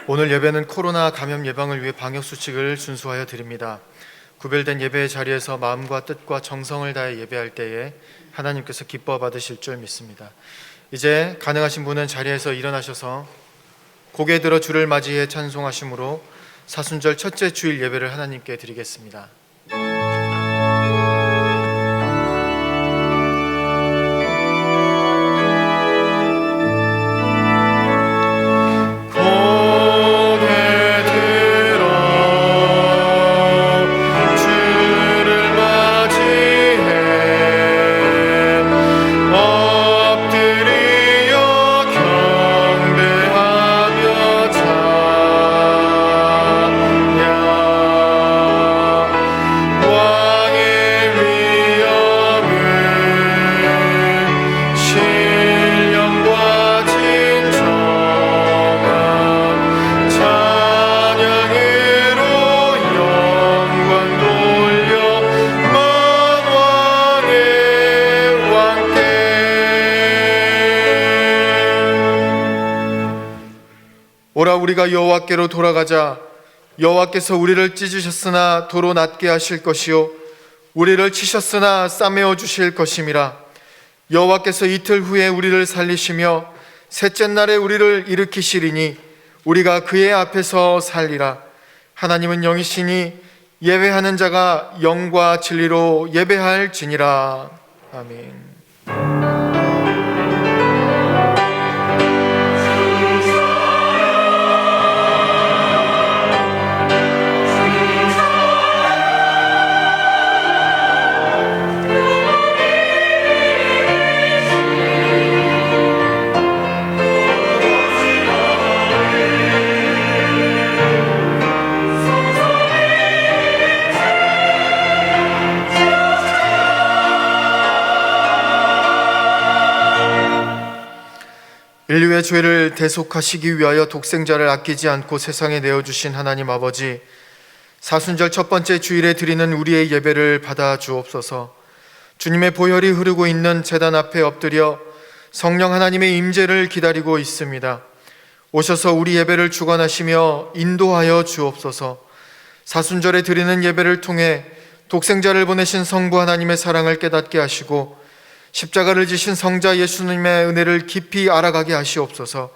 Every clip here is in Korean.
오늘 예배는 코로나 감염 예방을 위해 방역수칙을 준수하여 드립니다. 구별된 예배의 자리에서 마음과 뜻과 정성을 다해 예배할 때에 하나님께서 기뻐 받으실 줄 믿습니다. 이제 가능하신 분은 자리에서 일어나셔서 고개 들어 주를 맞이해 찬송하심으로 사순절 첫째 주일 예배를 하나님께 드리겠습니다. 오라 우리가 여호와께로 돌아가자. 여호와께서 우리를 찢으셨으나 도로 낫게 하실 것이요 우리를 치셨으나 싸매어 주실 것임이라. 여호와께서 이틀 후에 우리를 살리시며 셋째 날에 우리를 일으키시리니 우리가 그의 앞에서 살리라. 하나님은 영이시니 예배하는 자가 영과 진리로 예배할지니라. 아멘. 인류의 죄를 대속하시기 위하여 독생자를 아끼지 않고 세상에 내어주신 하나님 아버지, 사순절 첫 번째 주일에 드리는 우리의 예배를 받아 주옵소서. 주님의 보혈이 흐르고 있는 제단 앞에 엎드려 성령 하나님의 임재를 기다리고 있습니다. 오셔서 우리 예배를 주관하시며 인도하여 주옵소서. 사순절에 드리는 예배를 통해 독생자를 보내신 성부 하나님의 사랑을 깨닫게 하시고 십자가를 지신 성자 예수님의 은혜를 깊이 알아가게 하시옵소서.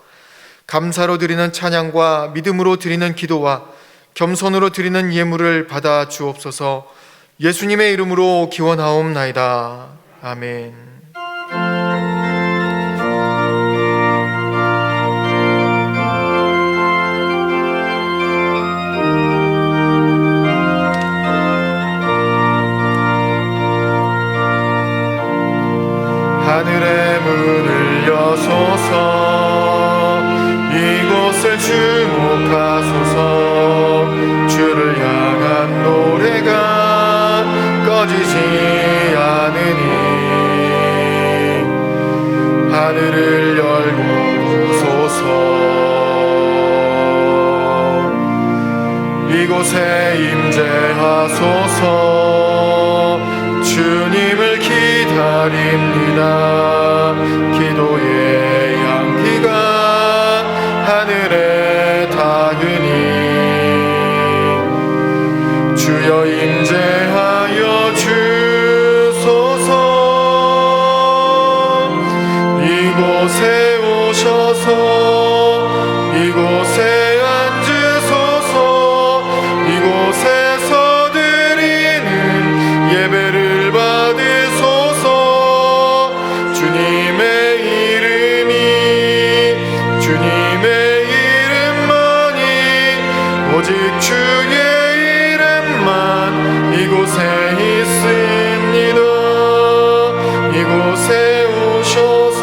감사로 드리는 찬양과 믿음으로 드리는 기도와 겸손으로 드리는 예물을 받아 주옵소서. 예수님의 이름으로 기원하옵나이다. 아멘. 하늘의 문을 여소서. 이곳을 주목하소서. 주를 향한 노래가 꺼지지 않으니 하늘을 열고 보소서. 이곳에 임재하소서. 주님을 기다립니다. 기도의 향기가 하늘에 닿으니 주여 임재하여 주소서. 이곳에 오셔서 이곳에 앉으소서. 이곳에서 드리는 예배를 받으소서. 주님의 이름만이 오직 주의 이름만 이곳에 있습니다. 이곳에 오셔서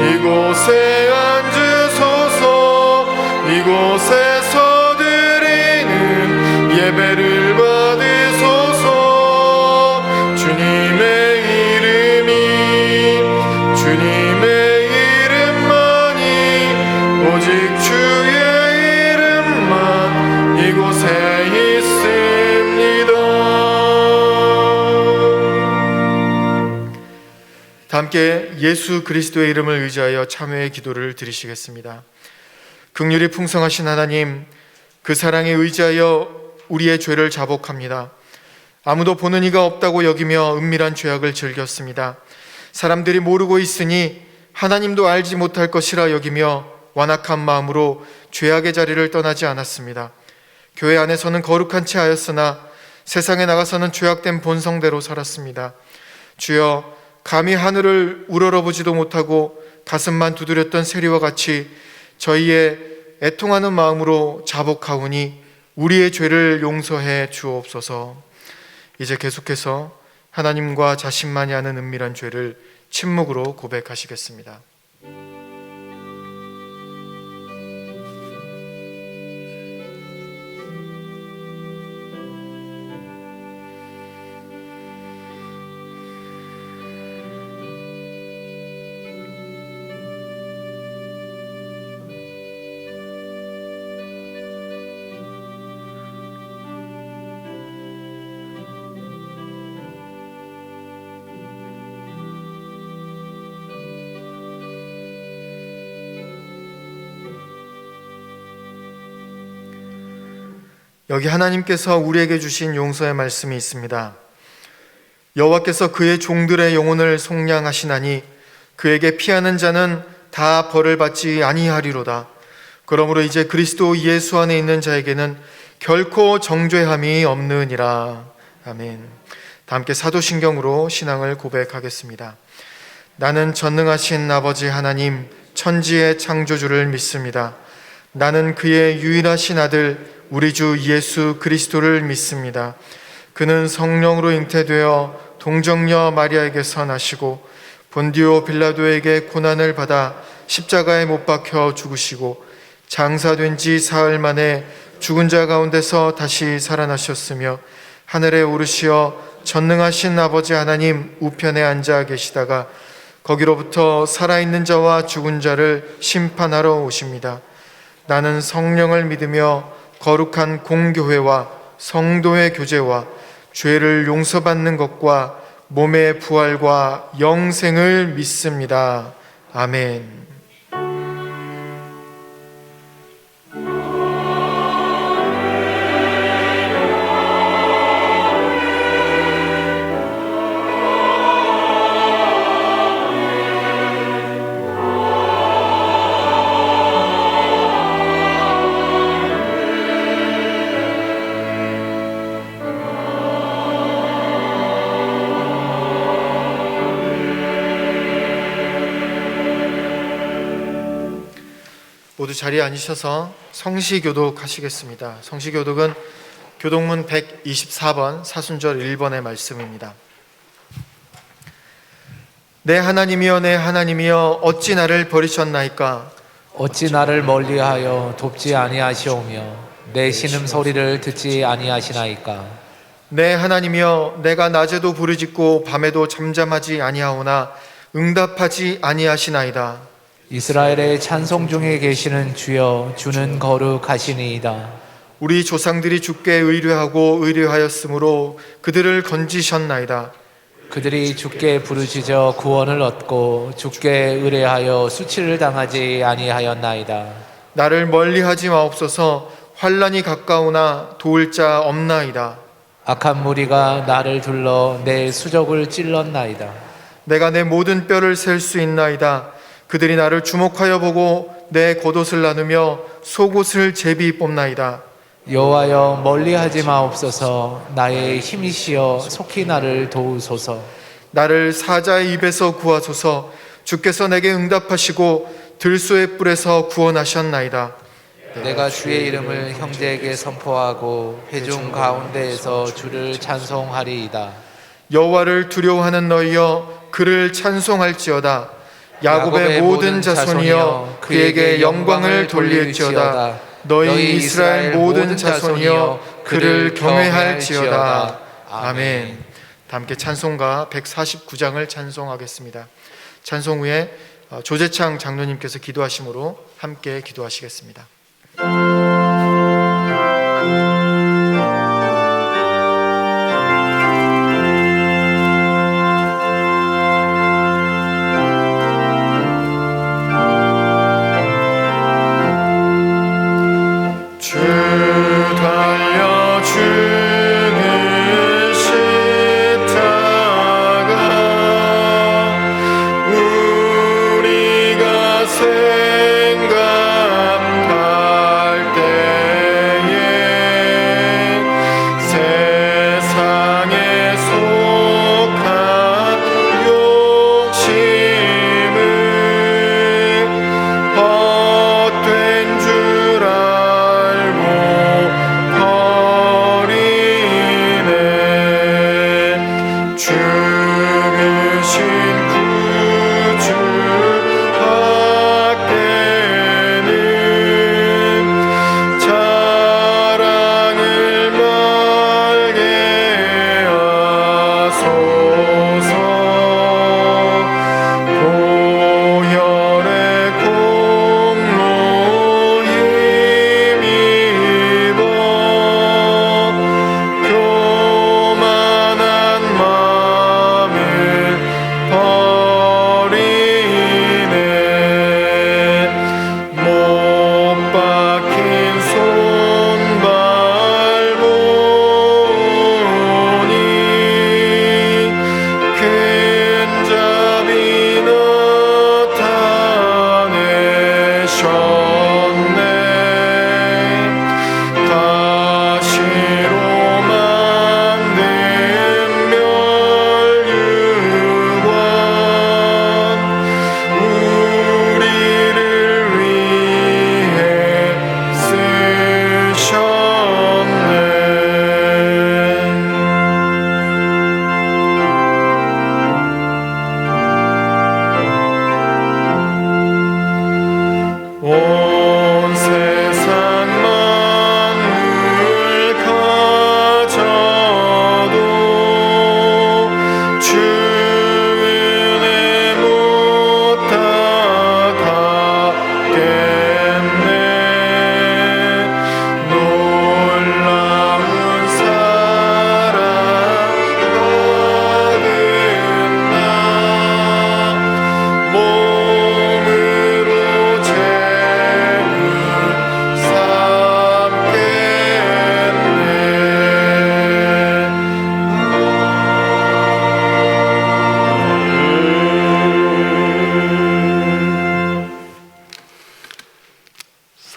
이곳에 앉으소서. 이곳에서 드리는 예배를 받으소서. 주님의 이름만이 오직 주의 이름만 이곳에 있습니다. 함께 예수 그리스도의 이름을 의지하여 참회의 기도를 드리시겠습니다. 긍휼이 풍성하신 하나님, 그 사랑에 의지하여 우리의 죄를 자복합니다. 아무도 보는 이가 없다고 여기며 은밀한 죄악을 즐겼습니다. 사람들이 모르고 있으니 하나님도 알지 못할 것이라 여기며 완악한 마음으로 죄악의 자리를 떠나지 않았습니다. 교회 안에서는 거룩한 채 하였으나 세상에 나가서는 죄악된 본성대로 살았습니다. 주여, 감히 하늘을 우러러보지도 못하고 가슴만 두드렸던 세리와 같이 저희의 애통하는 마음으로 자복하오니 우리의 죄를 용서해 주옵소서. 이제 계속해서 하나님과 자신만이 아는 은밀한 죄를 침묵으로 고백하시겠습니다. 여기 하나님께서 우리에게 주신 용서의 말씀이 있습니다. 여호와께서 그의 종들의 영혼을 속량하시나니 그에게 피하는 자는 다 벌을 받지 아니하리로다. 그러므로 이제 그리스도 예수 안에 있는 자에게는 결코 정죄함이 없느니라. 아멘. 다 함께 사도신경으로 신앙을 고백하겠습니다. 나는 전능하신 아버지 하나님, 천지의 창조주를 믿습니다. 나는 그의 유일하신 아들 우리 주 예수 그리스도를 믿습니다. 그는 성령으로 잉태되어 동정녀 마리아에게서 나시고 본디오 빌라도에게 고난을 받아 십자가에 못 박혀 죽으시고 장사된 지 사흘 만에 죽은 자 가운데서 다시 살아나셨으며 하늘에 오르시어 전능하신 아버지 하나님 우편에 앉아 계시다가 거기로부터 살아있는 자와 죽은 자를 심판하러 오십니다. 나는 성령을 믿으며 거룩한 공교회와 성도의 교제와 죄를 용서받는 것과 몸의 부활과 영생을 믿습니다. 아멘. 모두 자리에 앉으셔서 성시교독 하시겠습니다. 성시교독은 교독문 124번 사순절 1번의 말씀입니다. 내 하나님이여 내 하나님이여 어찌 나를 버리셨나이까? 어찌 나를 멀리하여 돕지 아니하시오며 내 신음소리를 듣지 아니하시나이까? 내 하나님이여 내가 낮에도 부르짖고 밤에도 잠잠하지 아니하오나 응답하지 아니하시나이다. 이스라엘의 찬송 중에 계시는 주여, 주는 거룩하시니이다. 우리 조상들이 주께 의뢰하고 의뢰하였으므로 그들을 건지셨나이다. 그들이 주께 부르짖어 구원을 얻고 주께 의뢰하여 수치를 당하지 아니하였나이다. 나를 멀리하지 마옵소서. 환난이 가까우나 도울 자 없나이다. 악한 무리가 나를 둘러 내 수족을 찔렀나이다. 내가 내 모든 뼈를 셀 수 있나이다. 그들이 나를 주목하여 보고 내 겉옷을 나누며 속옷을 제비 뽑나이다. 여호와여 멀리하지 마옵소서. 나의 힘이시여 속히 나를 도우소서. 나를 사자의 입에서 구하소서. 주께서 내게 응답하시고 들소의 뿔에서 구원하셨나이다. 내가 주의 이름을 형제에게 선포하고 회중 가운데에서 주를 찬송하리이다. 여호와를 두려워하는 너희여 그를 찬송할지어다. 야곱의 모든 자손이여 그에게 영광을 돌릴지어다. 너희 이스라엘 모든 자손이여 그를 경외할지어다. 아멘. 다 함께 찬송가 149장을 찬송하겠습니다. 찬송 후에 조재창 장로님께서 기도하심으로 함께 기도하시겠습니다.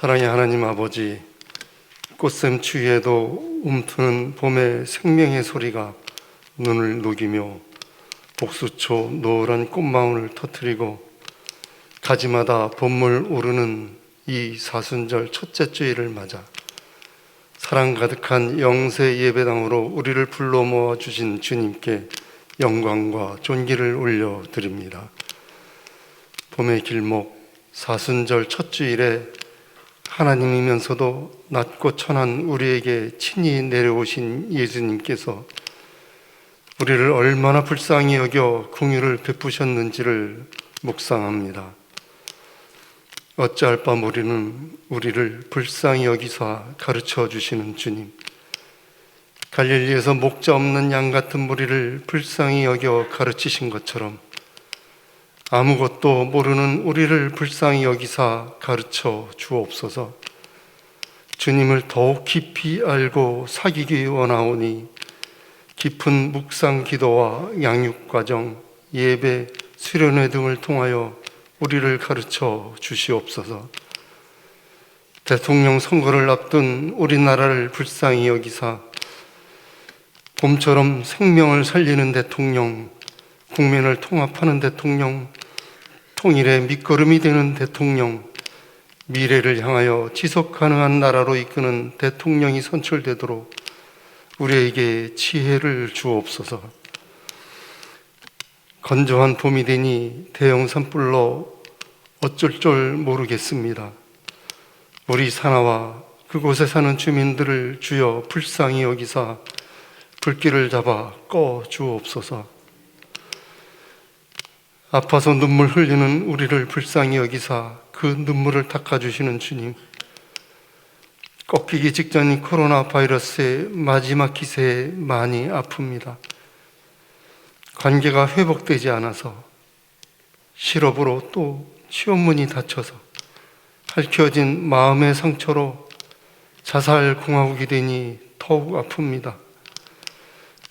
사랑의 하나님 아버지, 꽃샘 추위에도 움트는 봄의 생명의 소리가 눈을 녹이며 복수초 노란 꽃망울을 터뜨리고 가지마다 봄물 오르는 이 사순절 첫째 주일을 맞아 사랑 가득한 영세 예배당으로 우리를 불러 모아 주신 주님께 영광과 존귀를 올려드립니다. 봄의 길목 사순절 첫 주일에 하나님이면서도 낮고 천한 우리에게 친히 내려오신 예수님께서 우리를 얼마나 불쌍히 여겨 긍휼을 베푸셨는지를 묵상합니다. 어찌할 바 모르는 우리를 불쌍히 여기사 가르쳐 주시는 주님, 갈릴리에서 목자 없는 양 같은 무리를 불쌍히 여겨 가르치신 것처럼 아무것도 모르는 우리를 불쌍히 여기사 가르쳐 주옵소서. 주님을 더욱 깊이 알고 사귀기 원하오니 깊은 묵상 기도와 양육 과정, 예배, 수련회 등을 통하여 우리를 가르쳐 주시옵소서. 대통령 선거를 앞둔 우리나라를 불쌍히 여기사 봄처럼 생명을 살리는 대통령, 국민을 통합하는 대통령, 통일의 밑거름이 되는 대통령, 미래를 향하여 지속 가능한 나라로 이끄는 대통령이 선출되도록 우리에게 지혜를 주옵소서. 건조한 봄이 되니 대형 산불로 어쩔 줄 모르겠습니다. 우리 산하와 그곳에 사는 주민들을 주여 불쌍히 여기사 불길을 잡아 꺼 주옵소서. 아파서 눈물 흘리는 우리를 불쌍히 여기사 그 눈물을 닦아주시는 주님, 꺾이기 직전인 코로나 바이러스의 마지막 기세에 많이 아픕니다. 관계가 회복되지 않아서 실업으로 또 취업문이 닫혀서 핥혀진 마음의 상처로 자살공화국이 되니 더욱 아픕니다.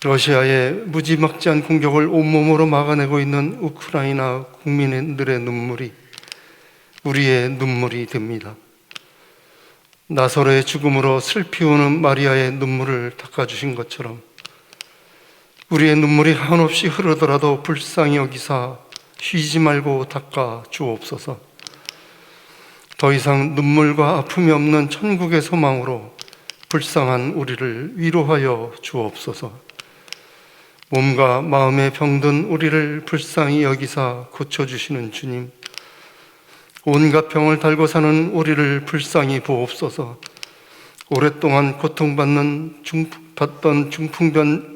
러시아의 무지막지한 공격을 온몸으로 막아내고 있는 우크라이나 국민들의 눈물이 우리의 눈물이 됩니다. 나사로의 죽음으로 슬피 우는 마리아의 눈물을 닦아주신 것처럼 우리의 눈물이 한없이 흐르더라도 불쌍히 여기사 쉬지 말고 닦아 주옵소서. 더 이상 눈물과 아픔이 없는 천국의 소망으로 불쌍한 우리를 위로하여 주옵소서. 몸과 마음에 병든 우리를 불쌍히 여기사 고쳐주시는 주님, 온갖 병을 달고 사는 우리를 불쌍히 보옵소서. 오랫동안 고통받는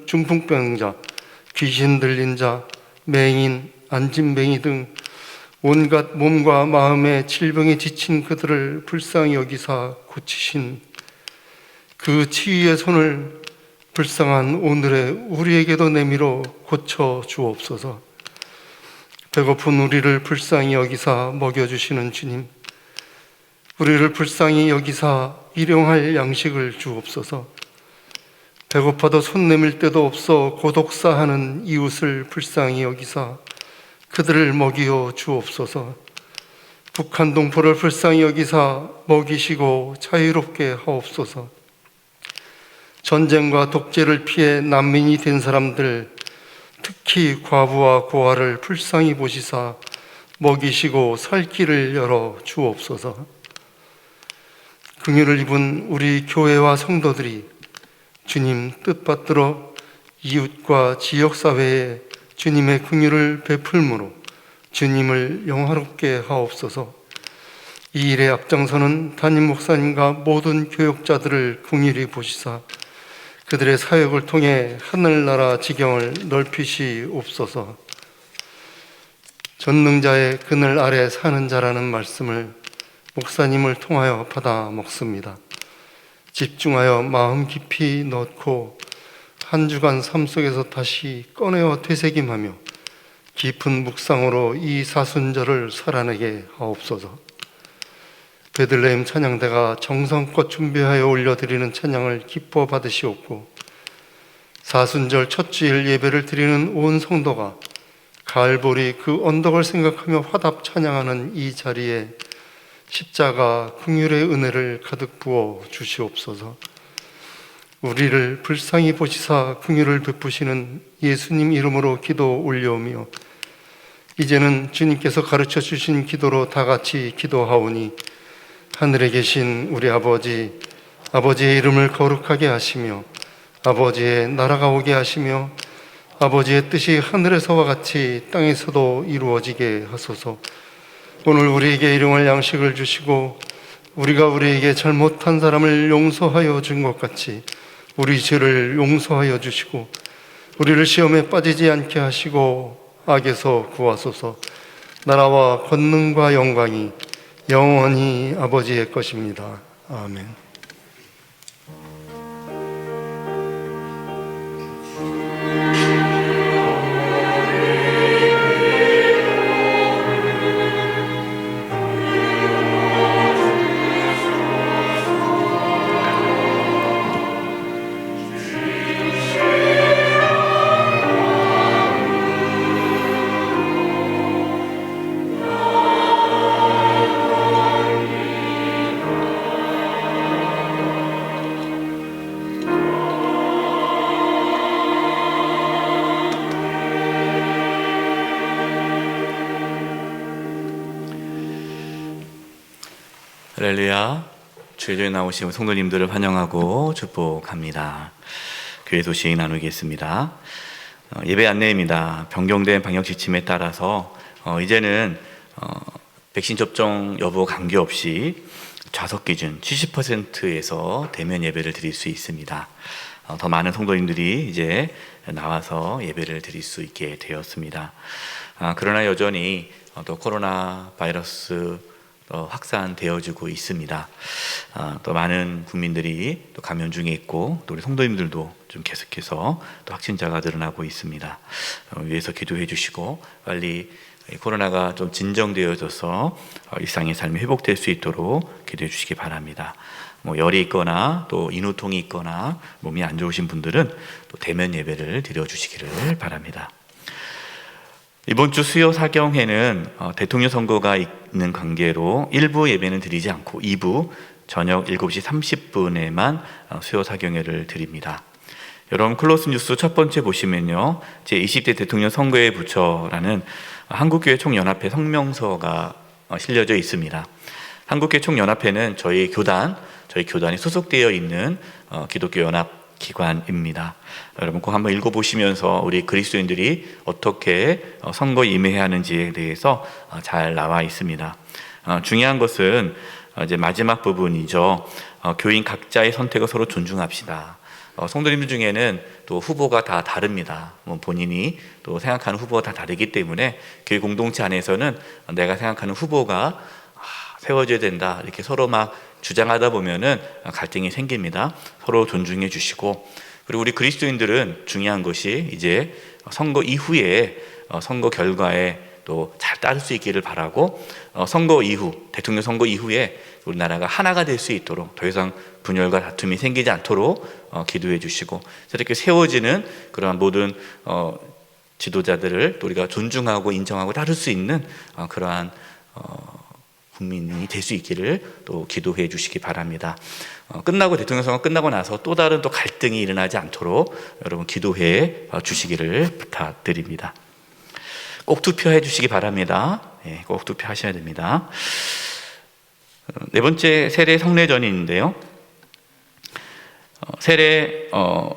중풍병자, 귀신 들린 자, 맹인, 안진뱅이 등 온갖 몸과 마음의 질병에 지친 그들을 불쌍히 여기사 고치신 그 치유의 손을 불쌍한 오늘의 우리에게도 내밀어 고쳐 주옵소서. 배고픈 우리를 불쌍히 여기사 먹여주시는 주님, 우리를 불쌍히 여기사 일용할 양식을 주옵소서. 배고파도 손 내밀 데도 없어 고독사하는 이웃을 불쌍히 여기사 그들을 먹이어 주옵소서. 북한 동포를 불쌍히 여기사 먹이시고 자유롭게 하옵소서. 전쟁과 독재를 피해 난민이 된 사람들, 특히 과부와 고아를 불쌍히 보시사 먹이시고 살 길을 열어 주옵소서. 긍휼을 입은 우리 교회와 성도들이 주님 뜻받들어 이웃과 지역사회에 주님의 긍휼을 베풀므로 주님을 영화롭게 하옵소서. 이 일에 앞장서는 담임 목사님과 모든 교역자들을 긍휼히 보시사 그들의 사역을 통해 하늘나라 지경을 넓히시옵소서. 전능자의 그늘 아래 사는 자라는 말씀을 목사님을 통하여 받아 먹습니다. 집중하여 마음 깊이 넣고 한 주간 삶 속에서 다시 꺼내어 되새김하며 깊은 묵상으로 이 사순절을 살아내게 하옵소서. 베들레헴 찬양대가 정성껏 준비하여 올려드리는 찬양을 기뻐 받으시옵고 사순절 첫 주일 예배를 드리는 온 성도가 가을보리 그 언덕을 생각하며 화답 찬양하는 이 자리에 십자가 긍휼의 은혜를 가득 부어 주시옵소서. 우리를 불쌍히 보시사 긍휼을 베푸시는 예수님 이름으로 기도 올려오며 이제는 주님께서 가르쳐 주신 기도로 다 같이 기도하오니 하늘에 계신 우리 아버지, 아버지의 이름을 거룩하게 하시며 아버지의 나라가 오게 하시며 아버지의 뜻이 하늘에서와 같이 땅에서도 이루어지게 하소서. 오늘 우리에게 일용할 양식을 주시고 우리가 우리에게 잘못한 사람을 용서하여 준 것 같이 우리 죄를 용서하여 주시고 우리를 시험에 빠지지 않게 하시고 악에서 구하소서. 나라와 권능과 영광이 영원히 아버지의 것입니다. 아멘. 할렐루야. 주일에 나오신 성도님들을 환영하고 축복합니다. 교회 소식 나누겠습니다. 예배 안내입니다. 변경된 방역 지침에 따라서 이제는 백신 접종 여부 관계없이 좌석 기준 70%에서 대면 예배를 드릴 수 있습니다. 더 많은 성도님들이 이제 나와서 예배를 드릴 수 있게 되었습니다. 그러나 여전히 또 코로나 바이러스 확산되어지고 있습니다. 또 많은 국민들이 또 감염 중에 있고 또 우리 성도님들도 좀 계속해서 또 확진자가 늘어나고 있습니다. 위해서 기도해 주시고 빨리 코로나가 좀 진정되어져서 일상의 삶이 회복될 수 있도록 기도해 주시기 바랍니다. 열이 있거나 또 인후통이 있거나 몸이 안 좋으신 분들은 또 대면 예배를 드려 주시기를 바랍니다. 이번 주 수요 사경회는 대통령 선거가 있는 관계로 1부 예배는 드리지 않고 2부 저녁 7시 30분에만 수요 사경회를 드립니다. 여러분 클로스 뉴스 첫 번째 보시면요, 제20대 대통령 선거에 부처라는 한국교회 총연합회 성명서가 실려져 있습니다. 한국교회 총연합회는 저희 교단이 소속되어 있는 기독교 연합 기관입니다. 여러분 꼭 한번 읽어보시면서 우리 그리스도인들이 어떻게 선거에 임해야 하는지에 대해서 잘 나와 있습니다. 중요한 것은 이제 마지막 부분이죠. 교인 각자의 선택을 서로 존중합시다. 성도님들 중에는 또 후보가 다 다릅니다. 본인이 또 생각하는 후보가 다 다르기 때문에 교회 공동체 안에서는 내가 생각하는 후보가 세워져야 된다 이렇게 서로 막 주장하다 보면은 갈등이 생깁니다. 서로 존중해 주시고, 그리고 우리 그리스도인들은 중요한 것이 이제 선거 이후에 선거 결과에 또 잘 따를 수 있기를 바라고, 선거 이후 대통령 선거 이후에 우리나라가 하나가 될 수 있도록 더 이상 분열과 다툼이 생기지 않도록 기도해 주시고, 이렇게 세워지는 그러한 모든 지도자들을 또 우리가 존중하고 인정하고 따를 수 있는 그러한 국민이 될 수 있기를 또 기도해 주시기 바랍니다. 대통령 선거 끝나고 나서 또 다른 또 갈등이 일어나지 않도록 여러분 기도해 주시기를 부탁드립니다. 꼭 투표해 주시기 바랍니다. 꼭 투표하셔야 됩니다. 네 번째 세례 성례전인데요.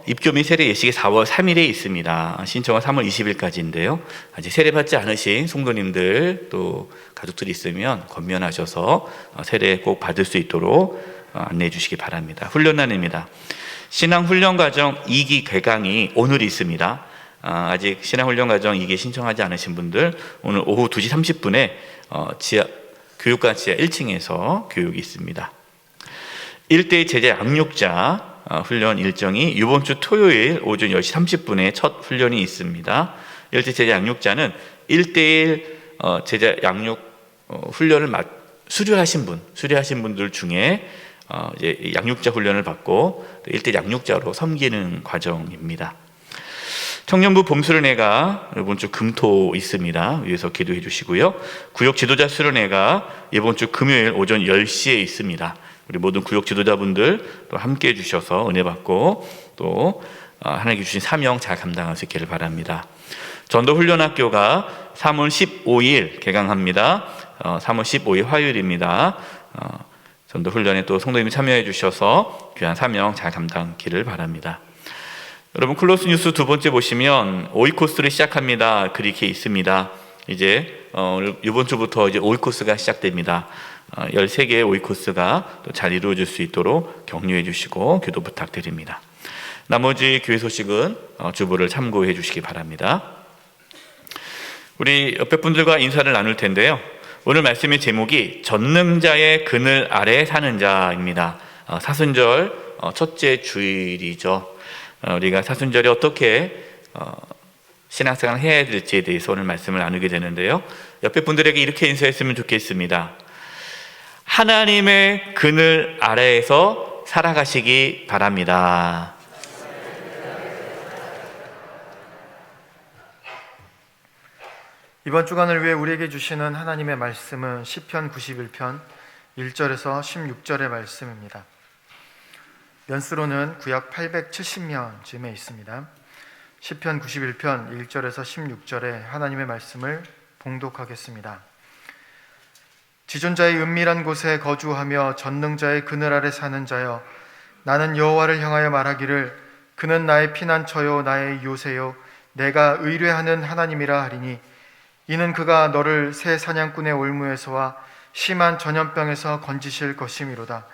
입교 및 세례 예식이 4월 3일에 있습니다. 신청은 3월 20일까지인데요. 아직 세례 받지 않으신 성도님들 또 가족들이 있으면 권면하셔서 세례 꼭 받을 수 있도록 안내해 주시기 바랍니다. 훈련단입니다. 신앙훈련과정 2기 개강이 오늘 있습니다. 아직 신앙훈련과정 2기 신청하지 않으신 분들 오늘 오후 2시 30분에 교육관 지하 1층에서 교육이 있습니다. 1대1 제자 양육자 훈련 일정이 이번 주 토요일 오전 10시 30분에 첫 훈련이 있습니다. 1대1 제자 양육자는 1대1 제자 양육 훈련을 수료하신 분들 중에 이제 양육자 훈련을 받고 1대1 양육자로 섬기는 과정입니다. 청년부 봄수련회가 이번 주 금토 있습니다. 위에서 기도해 주시고요. 구역 지도자 수련회가 이번 주 금요일 오전 10시에 있습니다. 우리 모든 구역 지도자분들 또 함께 해 주셔서 은혜 받고 또 하나님께 주신 사명 잘 감당할 수 있기를 바랍니다. 전도훈련학교가 3월 15일 개강합니다. 3월 15일 화요일입니다. 전도훈련에 또 성도님이 참여해 주셔서 귀한 사명 잘 감당기를 바랍니다. 여러분, 클로스 뉴스 두 번째 보시면 오이코스를 시작합니다. 그렇게 있습니다. 이제 이번 주부터 이제 오이코스가 시작됩니다. 13개의 오이코스가 또 잘 이루어질 수 있도록 격려해 주시고 기도 부탁드립니다. 나머지 교회 소식은 주보를 참고해 주시기 바랍니다. 우리 옆에 분들과 인사를 나눌 텐데요. 오늘 말씀의 제목이 전능자의 그늘 아래 사는 자입니다. 사순절 첫째 주일이죠. 우리가 사순절에 어떻게 신앙생활을 해야 될지에 대해서 오늘 말씀을 나누게 되는데요. 옆에 분들에게 이렇게 인사했으면 좋겠습니다. 하나님의 그늘 아래에서 살아가시기 바랍니다. 이번 주간을 위해 우리에게 주시는 하나님의 말씀은 시편 91편 1절에서 16절의 말씀입니다. 연수로는 구약 870년쯤에 있습니다. 시편 91편 1절에서 16절의 하나님의 말씀을 봉독하겠습니다. 지존자의 은밀한 곳에 거주하며 전능자의 그늘 아래 사는 자여, 나는 여호와를 향하여 말하기를 그는 나의 피난처요 나의 요새요 내가 의뢰하는 하나님이라 하리니, 이는 그가 너를 새 사냥꾼의 올무에서와 심한 전염병에서 건지실 것이미로다.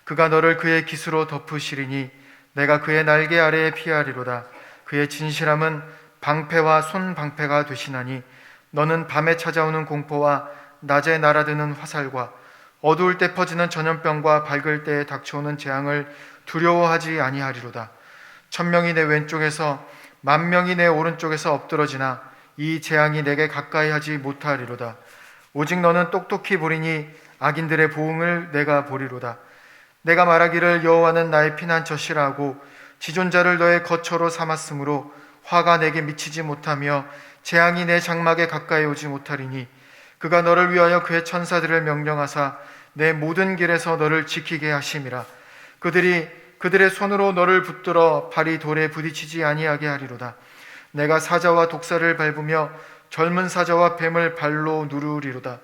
그가 너를 그의 깃으로 덮으시리니 내가 그의 날개 아래에 피하리로다. 그의 진실함은 방패와 손방패가 되시나니, 너는 밤에 찾아오는 공포와 낮에 날아드는 화살과 어두울 때 퍼지는 전염병과 밝을 때에 닥쳐오는 재앙을 두려워하지 아니하리로다. 1000명이 내 왼쪽에서 10,000명이 내 오른쪽에서 엎드러지나 이 재앙이 내게 가까이 하지 못하리로다. 오직 너는 똑똑히 보리니 악인들의 보응을 내가 보리로다. 내가 말하기를 여호와는 나의 피난처시라 하고 지존자를 너의 거처로 삼았으므로 화가 내게 미치지 못하며 재앙이 내 장막에 가까이 오지 못하리니, 그가 너를 위하여 그의 천사들을 명령하사 내 모든 길에서 너를 지키게 하심이라. 그들의 손으로 너를 붙들어 발이 돌에 부딪히지 아니하게 하리로다. 내가 사자와 독사를 밟으며 젊은 사자와 뱀을 발로 누르리로다.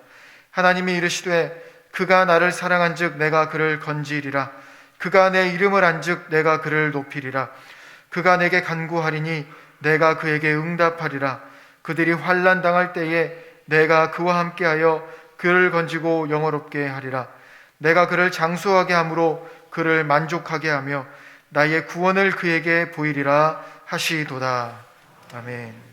하나님이 이르시되 그가 나를 사랑한즉 내가 그를 건지리라. 그가 내 이름을 안즉 내가 그를 높이리라. 그가 내게 간구하리니 내가 그에게 응답하리라. 그들이 환난 당할 때에 내가 그와 함께하여 그를 건지고 영화롭게 하리라. 내가 그를 장수하게 함으로 그를 만족하게 하며 나의 구원을 그에게 보이리라 하시도다. 아멘.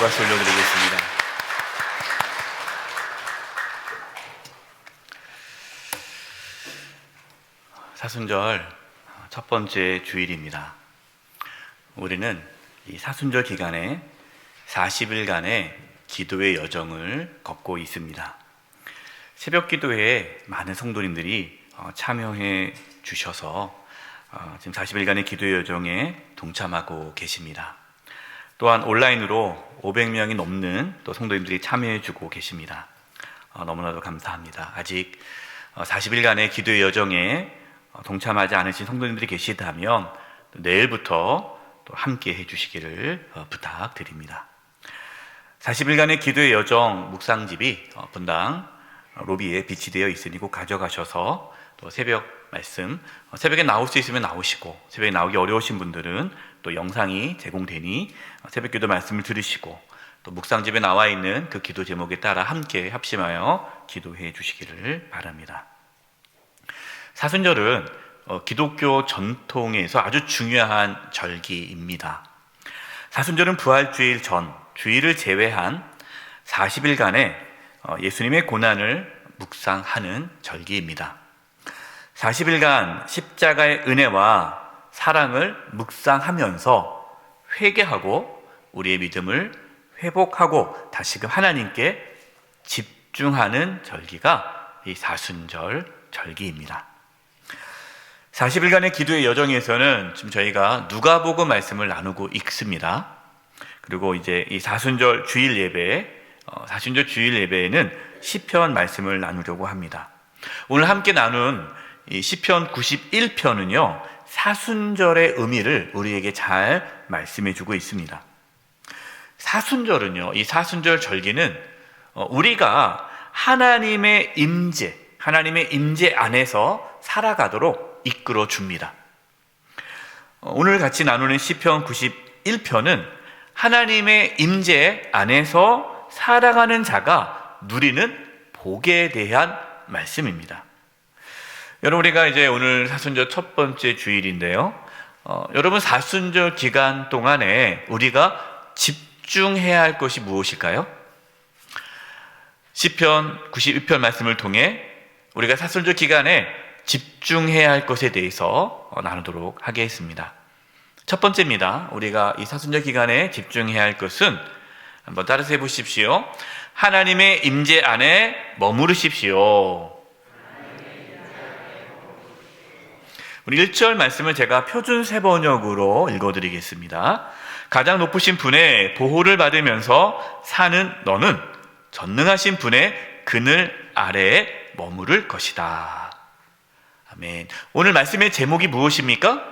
박수 올려드리겠습니다. 사순절 첫 번째 주일입니다. 우리는 이 사순절 기간에 40일간의 기도의 여정을 걷고 있습니다. 새벽 기도에 많은 성도님들이 참여해 주셔서 지금 40일간의 기도의 여정에 동참하고 계십니다. 또한 온라인으로 500명이 넘는 또 성도님들이 참여해 주고 계십니다. 너무나도 감사합니다. 아직 40일간의 기도의 여정에 동참하지 않으신 성도님들이 계시다면 내일부터 또 함께 해주시기를 부탁드립니다. 40일간의 기도의 여정 묵상집이 분당 로비에 비치되어 있으니 꼭 가져가셔서 또 새벽 말씀, 새벽에 나올 수 있으면 나오시고, 새벽에 나오기 어려우신 분들은 또 영상이 제공되니 새벽 기도 말씀을 들으시고, 또 묵상집에 나와 있는 그 기도 제목에 따라 함께 합심하여 기도해 주시기를 바랍니다. 사순절은 기독교 전통에서 아주 중요한 절기입니다. 사순절은 부활주일 전, 주일을 제외한 40일간의 예수님의 고난을 묵상하는 절기입니다. 40일간 십자가의 은혜와 사랑을 묵상하면서 회개하고 우리의 믿음을 회복하고 다시금 하나님께 집중하는 절기가 이 사순절 절기입니다. 40일간의 기도의 여정에서는 지금 저희가 누가복음 말씀을 나누고 있습니다. 그리고 이제 이 사순절 주일 예배에는 시편 말씀을 나누려고 합니다. 오늘 함께 나눈 이 시편 91편은요, 사순절의 의미를 우리에게 잘 말씀해 주고 있습니다. 사순절은요, 이 사순절 절기는 우리가 하나님의 임재 안에서 살아가도록 이끌어 줍니다. 오늘 같이 나누는 시편 91편은 하나님의 임재 안에서 살아가는 자가 누리는 복에 대한 말씀입니다. 여러분, 우리가 이제 오늘 사순절 첫 번째 주일인데요. 여러분, 사순절 기간 동안에 우리가 집중해야 할 것이 무엇일까요? 시편 91편 말씀을 통해 우리가 사순절 기간에 집중해야 할 것에 대해서 나누도록 하겠습니다. 첫 번째입니다. 우리가 이 사순절 기간에 집중해야 할 것은 한번 따라서 해보십시오. 하나님의 임재 안에 머무르십시오. 우리 1절 말씀을 제가 표준 세번역으로 읽어드리겠습니다. 가장 높으신 분의 보호를 받으면서 사는 너는 전능하신 분의 그늘 아래에 머무를 것이다. 아멘. 오늘 말씀의 제목이 무엇입니까?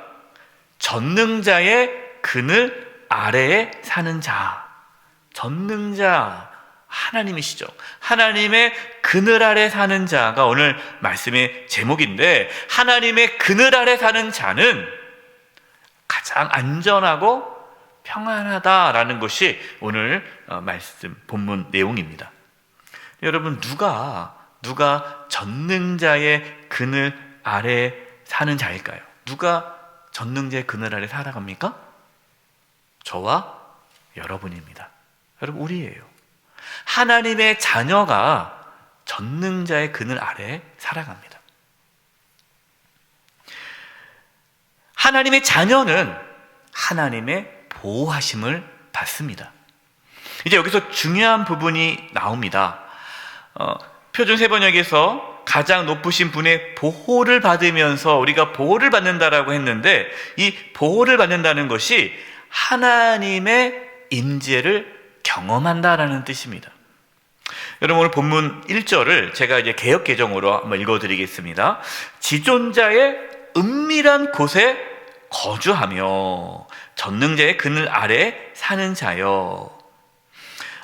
전능자의 그늘 아래에 사는 자. 전능자 하나님이시죠. 하나님의 그늘 아래 사는 자가 오늘 말씀의 제목인데, 하나님의 그늘 아래 사는 자는 가장 안전하고 평안하다라는 것이 오늘 말씀 본문 내용입니다. 여러분, 누가 전능자의 그늘 아래 사는 자일까요? 누가 전능자의 그늘 아래 살아갑니까? 저와 여러분입니다. 여러분, 우리예요. 하나님의 자녀가 전능자의 그늘 아래 살아갑니다. 하나님의 자녀는 하나님의 보호하심을 받습니다. 이제 여기서 중요한 부분이 나옵니다. 표준 세번역에서 가장 높으신 분의 보호를 받으면서 우리가 보호를 받는다라고 했는데, 이 보호를 받는다는 것이 하나님의 임재를 경험한다라는 뜻입니다. 여러분, 오늘 본문 1절을 제가 이제 개역 개정으로 한번 읽어드리겠습니다. 지존자의 은밀한 곳에 거주하며 전능자의 그늘 아래 사는 자여.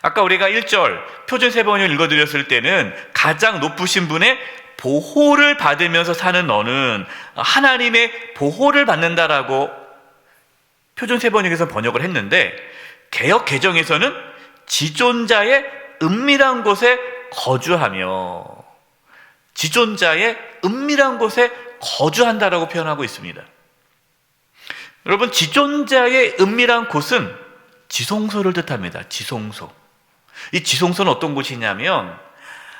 아까 우리가 1절 표준 세번역 읽어드렸을 때는 가장 높으신 분의 보호를 받으면서 사는 너는 하나님의 보호를 받는다라고 표준 세번역에서 번역을 했는데, 개역 개정에서는 지존자의 은밀한 곳에 거주하며, 지존자의 은밀한 곳에 거주한다라고 표현하고 있습니다. 여러분, 지존자의 은밀한 곳은 지성소를 뜻합니다. 지성소. 이 지성소는 어떤 곳이냐면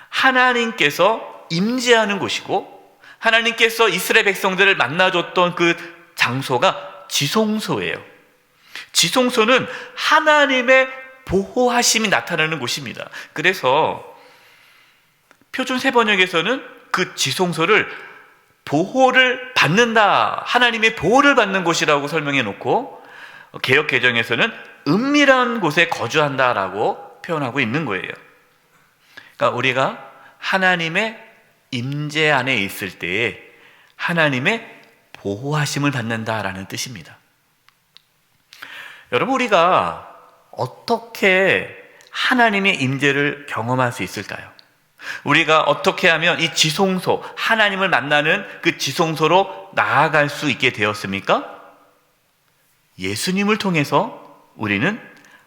하나님께서 임재하는 곳이고 하나님께서 이스라엘 백성들을 만나줬던 그 장소가 지성소예요. 지성소는 하나님의 보호하심이 나타나는 곳입니다. 그래서 표준 세번역에서는 그 지성소를 보호를 받는다, 하나님의 보호를 받는 곳이라고 설명해 놓고 개역 개정에서는 은밀한 곳에 거주한다라고 표현하고 있는 거예요. 그러니까 우리가 하나님의 임재 안에 있을 때에 하나님의 보호하심을 받는다라는 뜻입니다. 여러분, 우리가 어떻게 하나님의 임재를 경험할 수 있을까요? 우리가 어떻게 하면 이 지성소, 하나님을 만나는 그 지성소로 나아갈 수 있게 되었습니까? 예수님을 통해서 우리는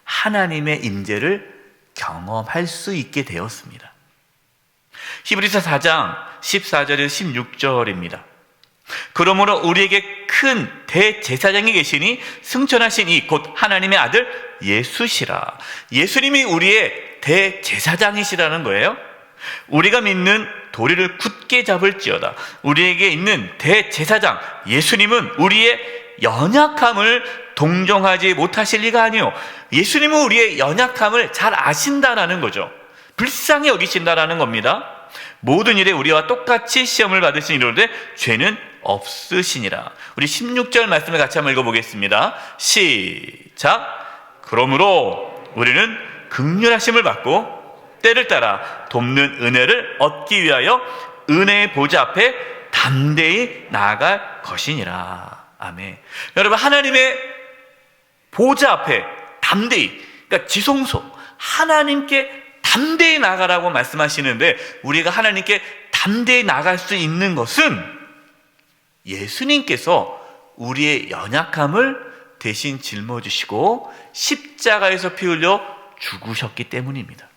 하나님의 임재를 경험할 수 있게 되었습니다. 히브리서 4장 14절에서 16절입니다. 그러므로 우리에게 큰 대제사장이 계시니 승천하신 이 곧 하나님의 아들 예수시라. 예수님이 우리의 대제사장이시라는 거예요. 우리가 믿는 도리를 굳게 잡을지어다. 우리에게 있는 대제사장 예수님은 우리의 연약함을 동정하지 못하실 리가 아니요, 예수님은 우리의 연약함을 잘 아신다라는 거죠. 불쌍히 여기신다라는 겁니다. 모든 일에 우리와 똑같이 시험을 받으신 이로되 죄는 없으시니라. 우리 16절 말씀을 같이 한번 읽어보겠습니다. 시작. 그러므로 우리는 긍휼하심을 받고 때를 따라 돕는 은혜를 얻기 위하여 은혜의 보좌 앞에 담대히 나아갈 것이니라. 아멘. 여러분, 하나님의 보좌 앞에 담대히, 그러니까 지성소, 하나님께 담대히 나가라고 말씀하시는데, 우리가 하나님께 담대히 나갈 수 있는 것은 예수님께서 우리의 연약함을 대신 짊어지시고 십자가에서 피 흘려 죽으셨기 때문입니다.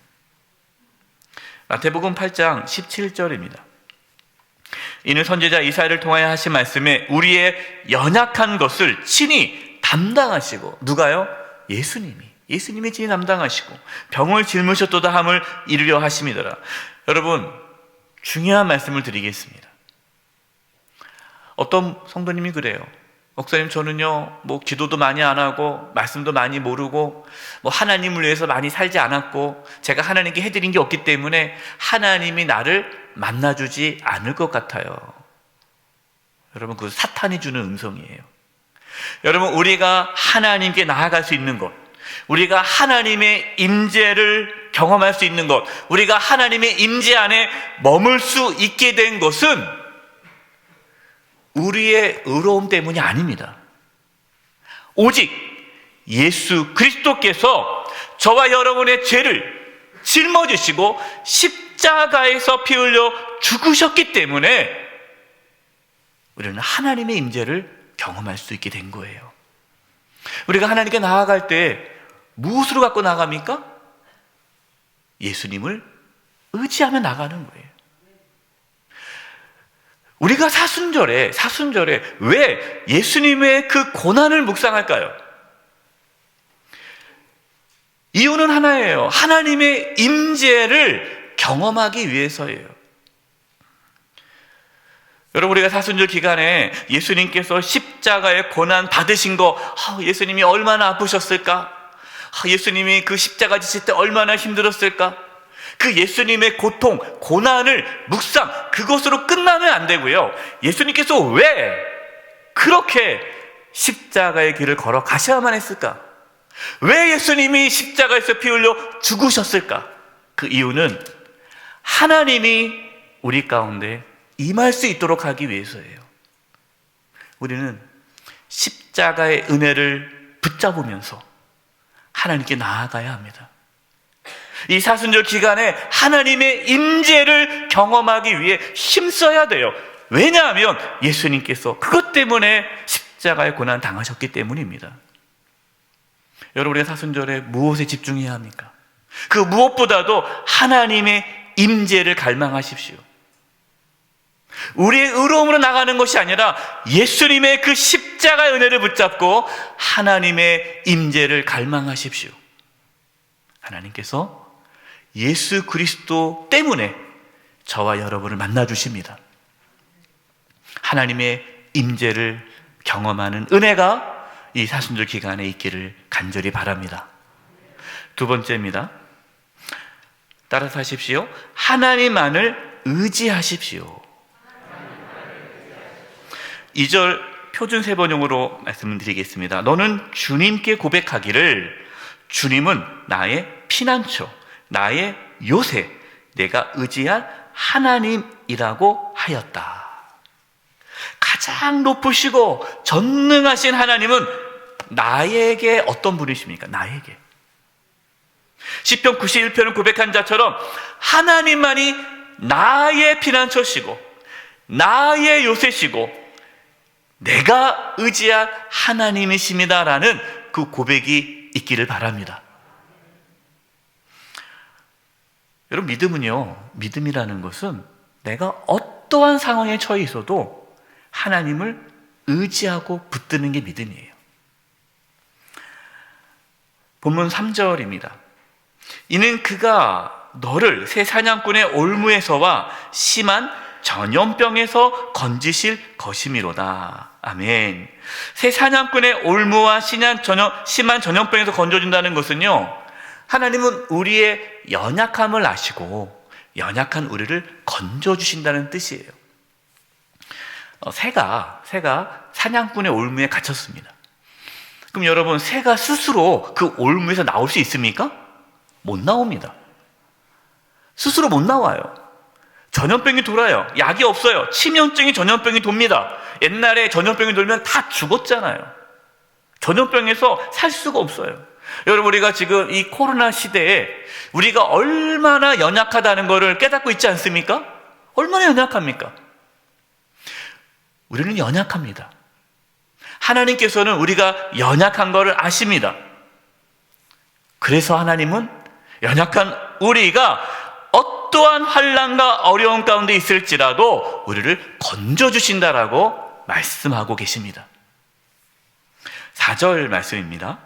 마태복음 8장 17절입니다. 이는 선지자 이사야를 통하여 하신 말씀에 우리의 연약한 것을 친히 담당하시고, 누가요? 예수님이 친히 담당하시고 병을 짊으셨도다 함을 이루려 하심이더라. 여러분, 중요한 말씀을 드리겠습니다. 어떤 성도님이 그래요. 목사님, 저는요 기도도 많이 안 하고 말씀도 많이 모르고 하나님을 위해서 많이 살지 않았고 제가 하나님께 해드린 게 없기 때문에 하나님이 나를 만나주지 않을 것 같아요. 여러분, 그 사탄이 주는 음성이에요. 여러분, 우리가 하나님께 나아갈 수 있는 것, 우리가 하나님의 임재를 경험할 수 있는 것, 우리가 하나님의 임재 안에 머물 수 있게 된 것은 우리의 의로움 때문이 아닙니다. 오직 예수 그리스도께서 저와 여러분의 죄를 짊어지시고 십자가에서 피 흘려 죽으셨기 때문에 우리는 하나님의 임재를 경험할 수 있게 된 거예요. 우리가 하나님께 나아갈 때 무엇으로 갖고 나갑니까? 예수님을 의지하며 나가는 거예요. 우리가 사순절에 왜 예수님의 그 고난을 묵상할까요? 이유는 하나예요. 하나님의 임재를 경험하기 위해서예요. 여러분, 우리가 사순절 기간에 예수님께서 십자가의 고난 받으신 거, 예수님이 얼마나 아프셨을까? 예수님이 그 십자가 지실 때 얼마나 힘들었을까? 그 예수님의 고통, 고난을 묵상, 그것으로 끝나면 안 되고요. 예수님께서 왜 그렇게 십자가의 길을 걸어 가셔야만 했을까? 왜 예수님이 십자가에서 피 흘려 죽으셨을까? 그 이유는 하나님이 우리 가운데 임할 수 있도록 하기 위해서예요. 우리는 십자가의 은혜를 붙잡으면서 하나님께 나아가야 합니다. 이 사순절 기간에 하나님의 임재를 경험하기 위해 힘써야 돼요. 왜냐하면 예수님께서 그것 때문에 십자가의 고난 당하셨기 때문입니다. 여러분, 우리가 사순절에 무엇에 집중해야 합니까? 그 무엇보다도 하나님의 임재를 갈망하십시오. 우리의 의로움으로 나가는 것이 아니라 예수님의 그 십자가의 은혜를 붙잡고 하나님의 임재를 갈망하십시오. 하나님께서 예수 그리스도 때문에 저와 여러분을 만나주십니다. 하나님의 임재를 경험하는 은혜가 이 사순절 기간에 있기를 간절히 바랍니다. 두 번째입니다. 따라서 하십시오. 하나님만을 의지하십시오. 2절 표준 세번용으로 말씀드리겠습니다. 너는 주님께 고백하기를 주님은 나의 피난처, 나의 요새, 내가 의지한 하나님이라고 하였다. 가장 높으시고 전능하신 하나님은 나에게 어떤 분이십니까? 나에게. 시편 91편을 고백한 자처럼 하나님만이 나의 피난처시고 나의 요새시고 내가 의지한 하나님이십니다라는 그 고백이 있기를 바랍니다. 여러분, 믿음이라는 것은 내가 어떠한 상황에 처해 있어도 하나님을 의지하고 붙드는 게 믿음이에요. 본문 3절입니다. 이는 그가 너를 새 사냥꾼의 올무에서와 심한 전염병에서 건지실 것이미로다. 아멘. 새 사냥꾼의 올무와 심한 전염병에서 건져준다는 것은요, 하나님은 우리의 연약함을 아시고 연약한 우리를 건져주신다는 뜻이에요. 새가 사냥꾼의 올무에 갇혔습니다. 그럼 여러분, 새가 스스로 그 올무에서 나올 수 있습니까? 못 나옵니다. 스스로 못 나와요. 전염병이 돌아요. 약이 없어요. 치명적인 전염병이 돕니다. 옛날에 전염병이 돌면 다 죽었잖아요. 전염병에서 살 수가 없어요. 여러분, 우리가 지금 이 코로나 시대에 우리가 얼마나 연약하다는 것을 깨닫고 있지 않습니까? 얼마나 연약합니까? 우리는 연약합니다. 하나님께서는 우리가 연약한 것을 아십니다. 그래서 하나님은 연약한 우리가 어떠한 환난과 어려움 가운데 있을지라도 우리를 건져주신다라고 말씀하고 계십니다. 4절 말씀입니다.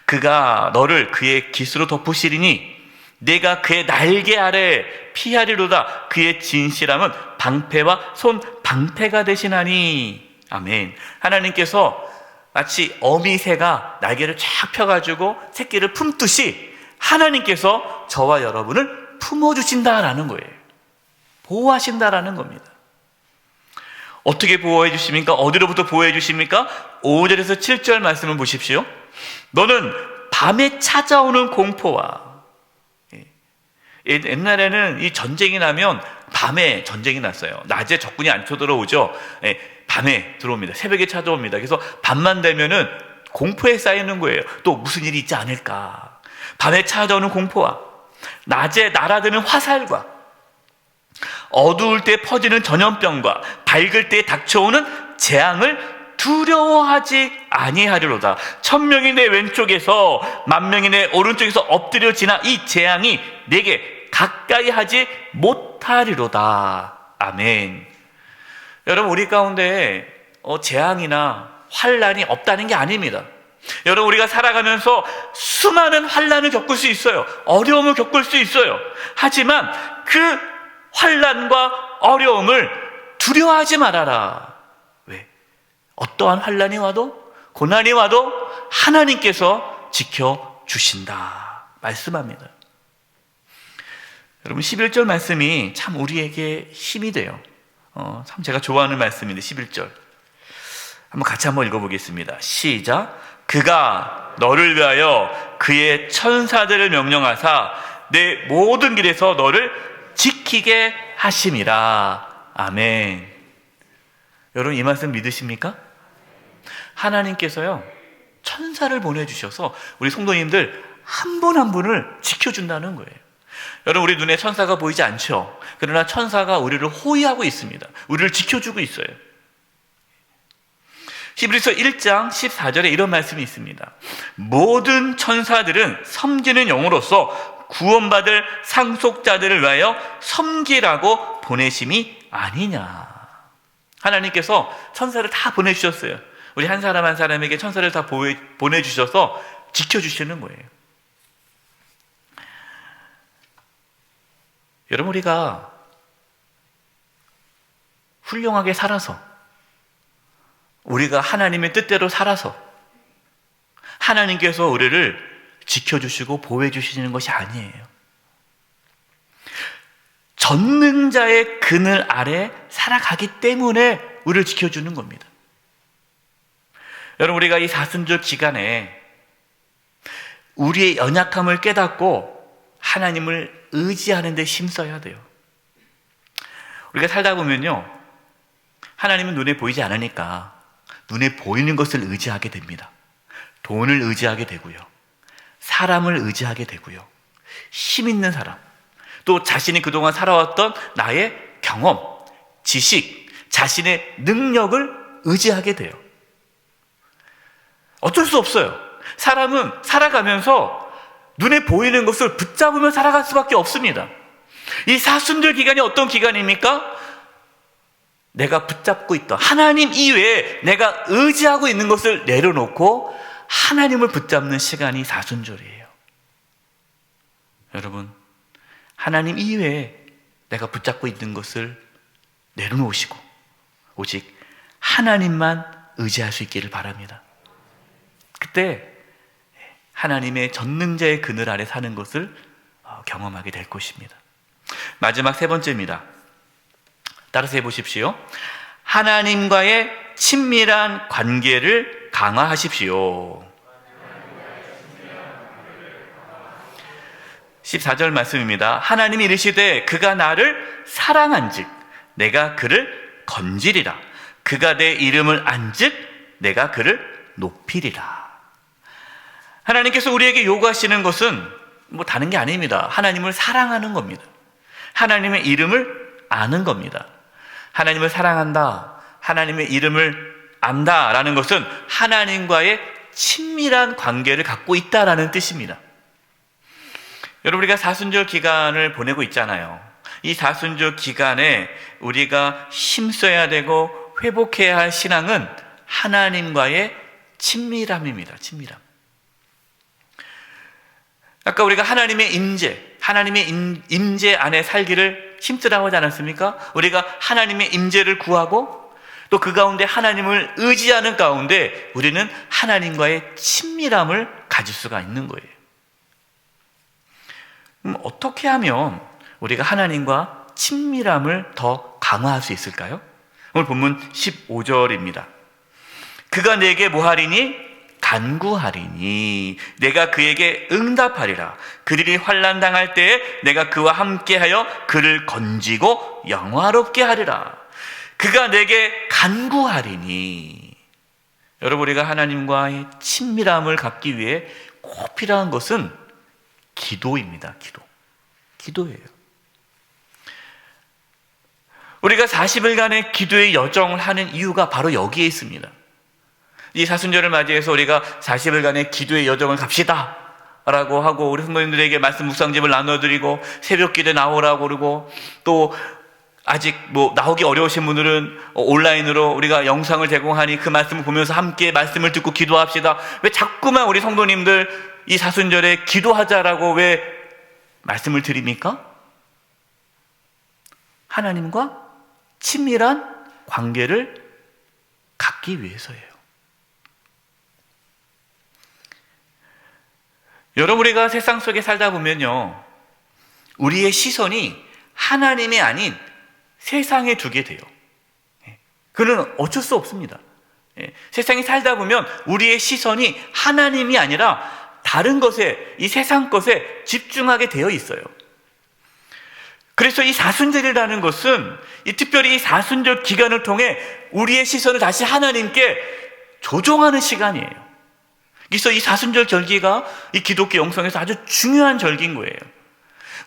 그가 너를 그의 깃으로 덮으시리니 내가 그의 날개 아래 피하리로다. 그의 진실함은 방패와 손 방패가 되시나니. 아멘. 하나님께서 마치 어미새가 날개를 쫙 펴가지고 새끼를 품듯이 하나님께서 저와 여러분을 품어주신다라는 거예요. 보호하신다라는 겁니다. 어떻게 보호해 주십니까? 어디로부터 보호해 주십니까? 5절에서 7절 말씀을 보십시오. 너는 밤에 찾아오는 공포와, 옛날에는 이 전쟁이 나면 밤에 전쟁이 났어요. 낮에 적군이 안 쳐들어오죠. 밤에 들어옵니다. 새벽에 찾아옵니다. 그래서 밤만 되면은 공포에 쌓이는 거예요. 또 무슨 일이 있지 않을까. 밤에 찾아오는 공포와 낮에 날아드는 화살과 어두울 때 퍼지는 전염병과 밝을 때 닥쳐오는 재앙을 두려워하지 아니하리로다. 1000명이 내 왼쪽에서 10,000명이 내 오른쪽에서 엎드려 지나 이 재앙이 내게 가까이 하지 못하리로다. 아멘. 여러분, 우리 가운데 재앙이나 환난이 없다는 게 아닙니다. 여러분, 우리가 살아가면서 수많은 환난을 겪을 수 있어요. 어려움을 겪을 수 있어요. 하지만 그 환난과 어려움을 두려워하지 말아라. 왜? 어떠한 환난이 와도 고난이 와도 하나님께서 지켜주신다 말씀합니다. 여러분, 11절 말씀이 참 우리에게 힘이 돼요. 참 제가 좋아하는 말씀인데 11절 같이 한번 읽어보겠습니다. 시작. 그가 너를 위하여 그의 천사들을 명령하사 내 모든 길에서 너를 지키게 하심이라. 아멘. 여러분, 이 말씀 믿으십니까? 하나님께서요, 천사를 보내주셔서 우리 성도님들 한 분 한 분을 지켜준다는 거예요. 여러분, 우리 눈에 천사가 보이지 않죠? 그러나 천사가 우리를 호위하고 있습니다. 우리를 지켜주고 있어요. 히브리서 1장 14절에 이런 말씀이 있습니다. 모든 천사들은 섬기는 영으로서 구원받을 상속자들을 위하여 섬기라고 보내심이 아니냐. 하나님께서 천사를 다 보내주셨어요. 우리 한 사람 한 사람에게 천사를 다 보내주셔서 지켜주시는 거예요. 여러분, 우리가 훌륭하게 살아서, 우리가 하나님의 뜻대로 살아서 하나님께서 우리를 지켜주시고 보호해주시는 것이 아니에요. 전능자의 그늘 아래 살아가기 때문에 우리를 지켜주는 겁니다. 여러분, 우리가 이 사순절 기간에 우리의 연약함을 깨닫고 하나님을 의지하는 데 힘써야 돼요. 우리가 살다 보면요, 하나님은 눈에 보이지 않으니까 눈에 보이는 것을 의지하게 됩니다. 돈을 의지하게 되고요, 사람을 의지하게 되고요, 힘 있는 사람, 또 자신이 그동안 살아왔던 나의 경험, 지식, 자신의 능력을 의지하게 돼요. 어쩔 수 없어요. 사람은 살아가면서 눈에 보이는 것을 붙잡으며 살아갈 수밖에 없습니다. 이 사순절 기간이 어떤 기간입니까? 내가 붙잡고 있던 하나님 이외에 내가 의지하고 있는 것을 내려놓고 하나님을 붙잡는 시간이 사순절이에요. 여러분, 하나님 이외에 내가 붙잡고 있는 것을 내려놓으시고 오직 하나님만 의지할 수 있기를 바랍니다. 그때 하나님의 전능자의 그늘 아래 사는 것을 경험하게 될 것입니다. 마지막 세 번째입니다. 따라서 해보십시오. 하나님과의 친밀한 관계를 강화하십시오. 14절 말씀입니다. 하나님이 이르시되 그가 나를 사랑한즉 내가 그를 건지리라. 그가 내 이름을 안즉 내가 그를 높이리라. 하나님께서 우리에게 요구하시는 것은 다른 게 아닙니다. 하나님을 사랑하는 겁니다. 하나님의 이름을 아는 겁니다. 하나님을 사랑한다, 하나님의 이름을 안다라는 것은 하나님과의 친밀한 관계를 갖고 있다라는 뜻입니다. 여러분, 우리가 사순절 기간을 보내고 있잖아요. 이 사순절 기간에 우리가 힘써야 되고 회복해야 할 신앙은 하나님과의 친밀함입니다. 친밀함. 아까 우리가 하나님의 임재 안에 살기를 힘쓰라고 하지 않았습니까? 우리가 하나님의 임재를 구하고 또 그 가운데 하나님을 의지하는 가운데 우리는 하나님과의 친밀함을 가질 수가 있는 거예요. 어떻게 하면 우리가 하나님과 친밀함을 더 강화할 수 있을까요? 오늘 본문 15절입니다. 그가 내게 뭐하리니? 간구하리니 내가 그에게 응답하리라. 그들이 환난 당할 때에 내가 그와 함께하여 그를 건지고 영화롭게 하리라. 그가 내게 간구하리니. 여러분, 우리가 하나님과의 친밀함을 갖기 위해 꼭 필요한 것은 기도입니다. 기도예요. 우리가 40일간의 기도의 여정을 하는 이유가 바로 여기에 있습니다. 이 사순절을 맞이해서 우리가 40일간의 기도의 여정을 갑시다 라고 하고 우리 성도님들에게 말씀 묵상집을 나눠드리고 새벽 기도에 나오라고 그러고 또 아직 나오기 어려우신 분들은 온라인으로 우리가 영상을 제공하니 그 말씀을 보면서 함께 말씀을 듣고 기도합시다. 왜 자꾸만 우리 성도님들 이 사순절에 기도하자라고 왜 말씀을 드립니까? 하나님과 친밀한 관계를 갖기 위해서예요. 여러분, 우리가 세상 속에 살다 보면요, 우리의 시선이 하나님이 아닌 세상에 두게 돼요. 그는 어쩔 수 없습니다. 세상에 살다 보면 우리의 시선이 하나님이 아니라 다른 것에, 이 세상 것에 집중하게 되어 있어요. 그래서 이 사순절이라는 것은 특별히 이 사순절 기간을 통해 우리의 시선을 다시 하나님께 조종하는 시간이에요. 그래서 이 사순절 절기가 이 기독교 영성에서 아주 중요한 절기인 거예요.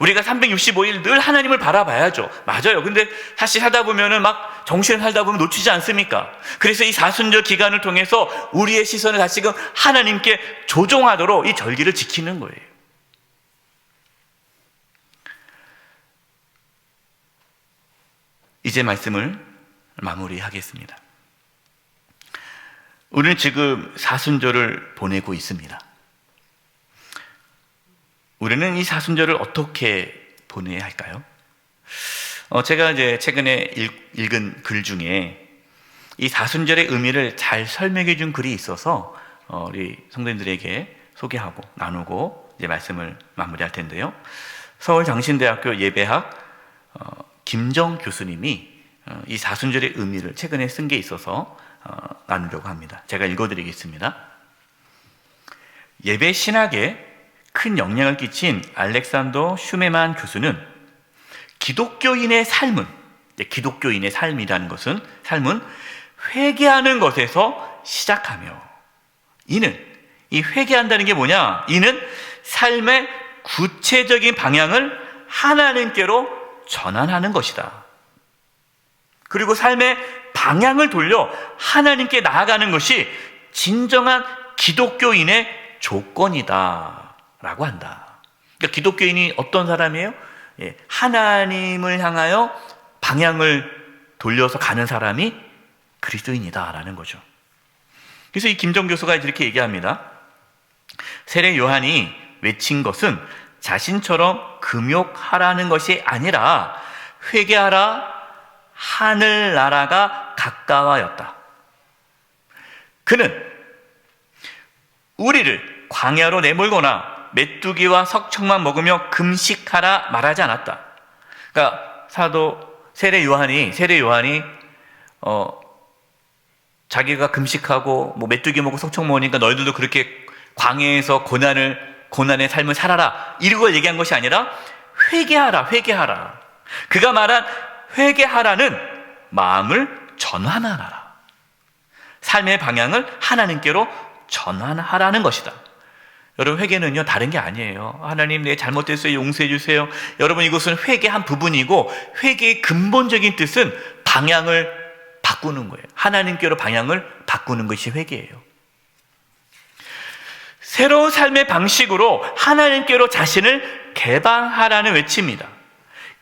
우리가 365일 늘 하나님을 바라봐야죠. 맞아요. 근데 사실 살다 보면은 막 정신을 살다 보면 놓치지 않습니까? 그래서 이 사순절 기간을 통해서 우리의 시선을 다시금 하나님께 조종하도록 이 절기를 지키는 거예요. 이제 말씀을 마무리하겠습니다. 우리는 지금 사순절을 보내고 있습니다. 우리는 이 사순절을 어떻게 보내야 할까요? 제가 이제 최근에 읽은 글 중에 이 사순절의 의미를 잘 설명해 준 글이 있어서 우리 성도님들에게 소개하고 나누고 이제 말씀을 마무리할 텐데요. 서울장신대학교 예배학 김정 교수님이 이 사순절의 의미를 최근에 쓴 게 있어서 나누려고 합니다. 제가 읽어드리겠습니다. 예배 신학에 큰 영향을 끼친 알렉산더 슈메만 교수는 기독교인의 삶은 회개하는 것에서 시작하며, 이 회개한다는 게 뭐냐? 이는 삶의 구체적인 방향을 하나님께로 전환하는 것이다. 그리고 삶의 방향을 돌려 하나님께 나아가는 것이 진정한 기독교인의 조건이다 라고 한다. 그러니까 기독교인이 어떤 사람이에요? 하나님을 향하여 방향을 돌려서 가는 사람이 그리스도인이다 라는 거죠. 그래서 이 김정 교수가 이렇게 얘기합니다. 세례 요한이 외친 것은 자신처럼 금욕하라는 것이 아니라 회개하라, 하늘나라가 가까워였다. 그는 우리를 광야로 내몰거나 메뚜기와 석청만 먹으며 금식하라 말하지 않았다. 그러니까 세례 요한이 자기가 금식하고 메뚜기 먹고 석청 먹으니까 너희들도 그렇게 광야에서 고난의 삶을 살아라, 이런 걸 얘기한 것이 아니라 회개하라. 그가 말한 회개하라는 마음을 전환하라, 삶의 방향을 하나님께로 전환하라는 것이다. 여러분, 회개는요 다른 게 아니에요. 하나님, 내 잘못됐어요, 용서해 주세요. 여러분, 이것은 회개 한 부분이고, 회개의 근본적인 뜻은 방향을 바꾸는 거예요. 하나님께로 방향을 바꾸는 것이 회개예요. 새로운 삶의 방식으로 하나님께로 자신을 개방하라는 외침입니다.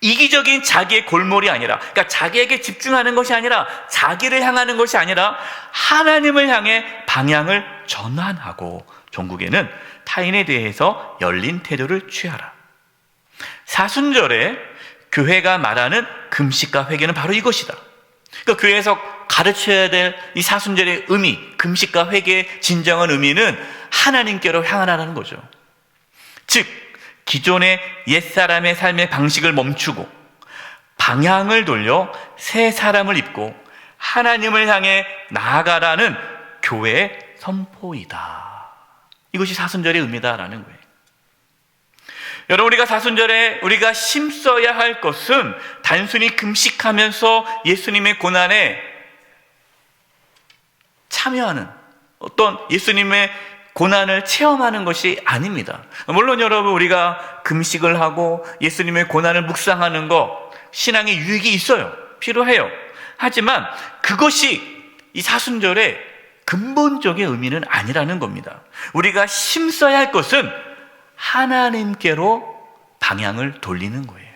이기적인 자기의 골몰이 아니라, 그러니까 자기에게 집중하는 것이 아니라, 자기를 향하는 것이 아니라 하나님을 향해 방향을 전환하고, 종국에는 타인에 대해서 열린 태도를 취하라. 사순절에 교회가 말하는 금식과 회개는 바로 이것이다. 그러니까 교회에서 가르쳐야 될 이 사순절의 의미, 금식과 회개의 진정한 의미는 하나님께로 향하라는 거죠. 즉, 기존의 옛사람의 삶의 방식을 멈추고 방향을 돌려 새 사람을 입고 하나님을 향해 나아가라는 교회의 선포이다. 이것이 사순절의 의미다라는 거예요. 여러분, 우리가 사순절에 우리가 힘써야 할 것은 단순히 금식하면서 예수님의 고난에 참여하는, 어떤 예수님의 고난을 체험하는 것이 아닙니다. 물론 여러분, 우리가 금식을 하고 예수님의 고난을 묵상하는 것, 신앙의 유익이 있어요. 필요해요. 하지만 그것이 이 사순절의 근본적인 의미는 아니라는 겁니다. 우리가 힘써야 할 것은 하나님께로 방향을 돌리는 거예요.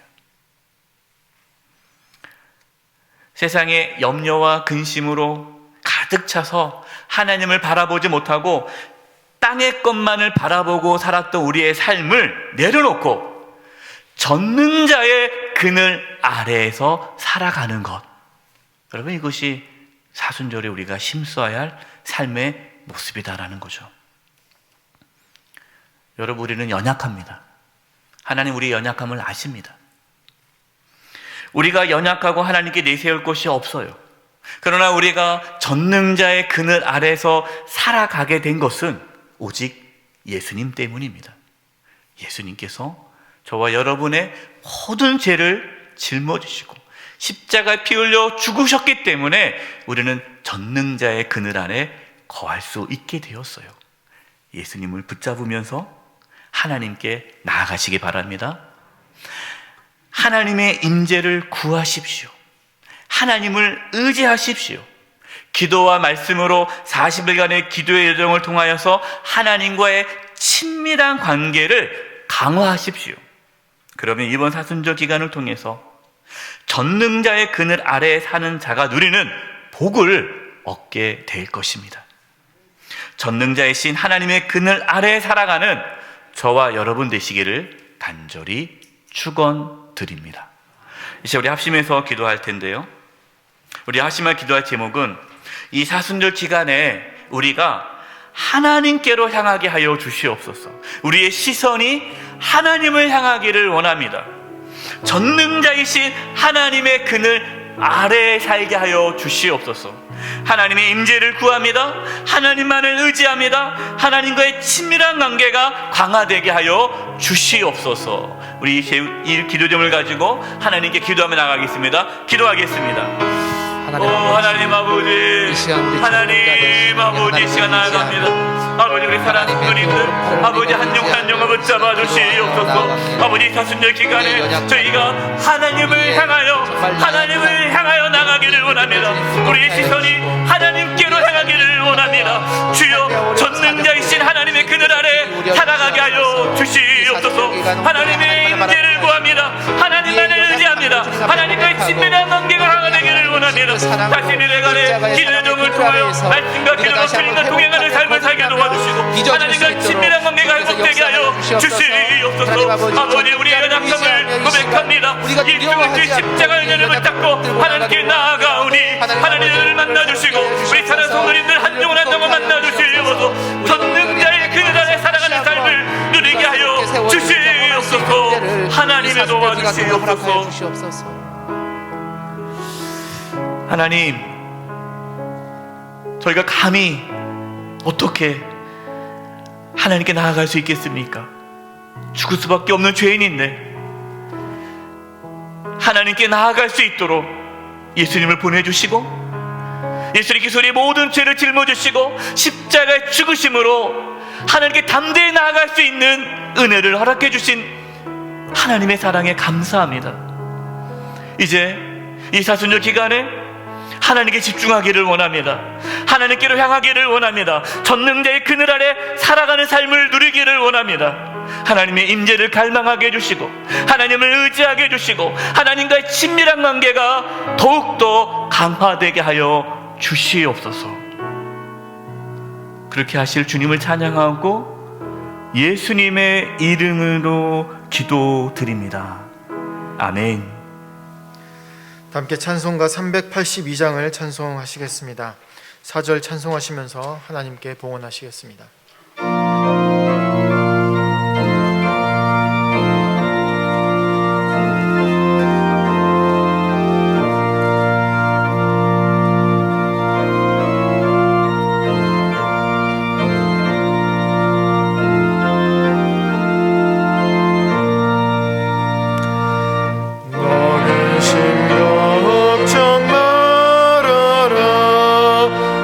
세상의 염려와 근심으로 가득 차서 하나님을 바라보지 못하고 땅의 것만을 바라보고 살았던 우리의 삶을 내려놓고 전능자의 그늘 아래에서 살아가는 것, 여러분, 이것이 사순절에 우리가 힘써야 할 삶의 모습이다라는 거죠. 여러분, 우리는 연약합니다. 하나님 우리의 연약함을 아십니다. 우리가 연약하고 하나님께 내세울 것이 없어요. 그러나 우리가 전능자의 그늘 아래서 살아가게 된 것은 오직 예수님 때문입니다. 예수님께서 저와 여러분의 모든 죄를 짊어지시고 십자가에 피 흘려 죽으셨기 때문에 우리는 전능자의 그늘 안에 거할 수 있게 되었어요. 예수님을 붙잡으면서 하나님께 나아가시기 바랍니다. 하나님의 임재를 구하십시오. 하나님을 의지하십시오. 기도와 말씀으로 40일간의 기도의 여정을 통하여서 하나님과의 친밀한 관계를 강화하십시오. 그러면 이번 사순절 기간을 통해서 전능자의 그늘 아래에 사는 자가 누리는 복을 얻게 될 것입니다. 전능자이신 하나님의 그늘 아래에 살아가는 저와 여러분 되시기를 간절히 축원드립니다. 이제 우리 합심해서 기도할 텐데요, 우리 합심할 기도할 제목은 이 사순절 기간에 우리가 하나님께로 향하게 하여 주시옵소서. 우리의 시선이 하나님을 향하기를 원합니다. 전능자이신 하나님의 그늘 아래에 살게 하여 주시옵소서. 하나님의 임재를 구합니다. 하나님만을 의지합니다. 하나님과의 친밀한 관계가 강화되게 하여 주시옵소서. 우리 이 기도점을 가지고 하나님께 기도하며 나가겠습니다. 기도하겠습니다. 하나님 아버지, 이 시간 우리 하나님 아버지, 이 시간 나아갑니다. 아버지, 우리 사랑하는 성도님들, 아버지 한 영혼 한 영혼 붙잡아 주시옵소서. 아버지, 사순절 기간에 저희가 하나님을 향하여 나가기를 원합니다. 우리의 시선이 하나님께로 향하기를 원합니다. 주여, 전능자이신 하나님의 그늘 아래 살아가게 하여 주시옵소서. 하나님의 임재를 구합니다. 하나님만을 의지합니다. 하나님과의 친밀한 관계가 강화되기를 원합니다. 다시 미래간에 기도점을 통하여 말씀과 기도로 풀린과 동행하는 삶을 살게 도와주시고 하나님과 친밀한 관계가 회복되게 하여 주시옵소서. 아버지, 우리의 연약함을 고백합니다. 일주일째 십자가의 연을 잡고 하나님께 나아가오니 하나님을 만나주시고 우리 사랑 성도님들 한 영혼 한 영혼 만나주시옵소서. 전능자의 그늘 아래 살아가는 삶을 누리게 하여 주시옵소서. 하나님의 도와주시옵소서. 하나님, 저희가 감히 어떻게 하나님께 나아갈 수 있겠습니까? 죽을 수밖에 없는 죄인인데 하나님께 나아갈 수 있도록 예수님을 보내주시고 예수님께서 우리의 모든 죄를 짊어지시고 십자가의 죽으심으로 하나님께 담대히 나아갈 수 있는 은혜를 허락해 주신 하나님의 사랑에 감사합니다. 이제 이 사순절 기간에 하나님께 집중하기를 원합니다. 하나님께로 향하기를 원합니다. 전능자의 그늘 아래 살아가는 삶을 누리기를 원합니다. 하나님의 임재를 갈망하게 해주시고 하나님을 의지하게 해주시고 하나님과의 친밀한 관계가 더욱더 강화되게 하여 주시옵소서. 그렇게 하실 주님을 찬양하고 예수님의 이름으로 기도드립니다. 아멘. 함께 찬송가 382장을 찬송하시겠습니다. 4절 찬송하시면서 하나님께 봉헌하시겠습니다.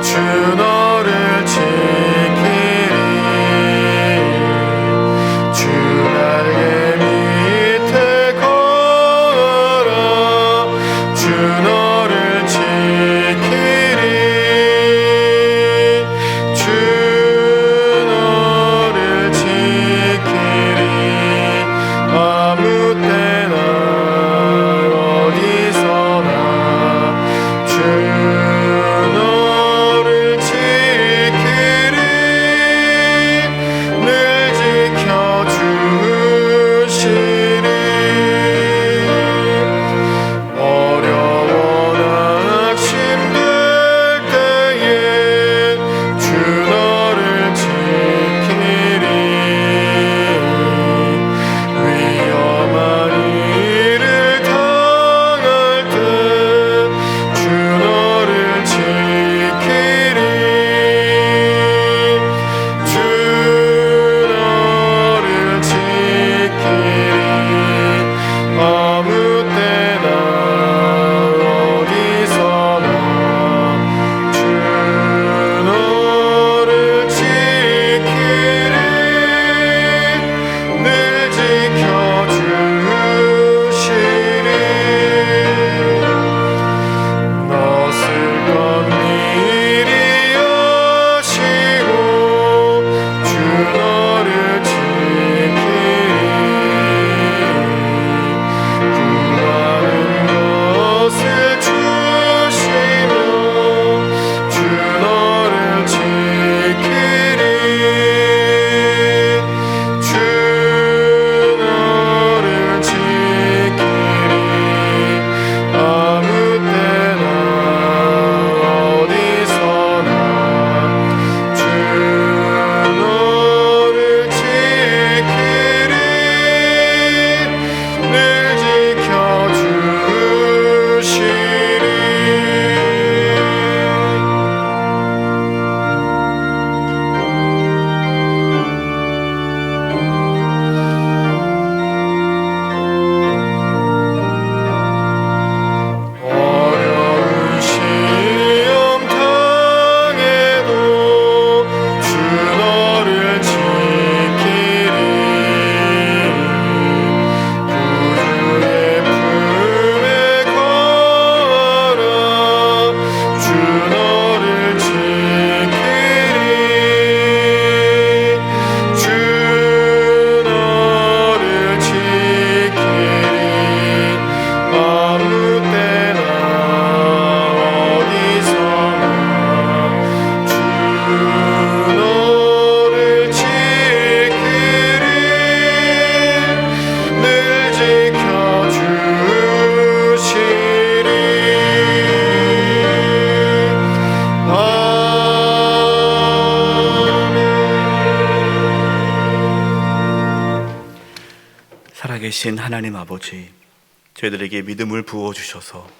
주 너를 지키리 살아계신 하나님 아버지, 저희들에게 믿음을 부어주셔서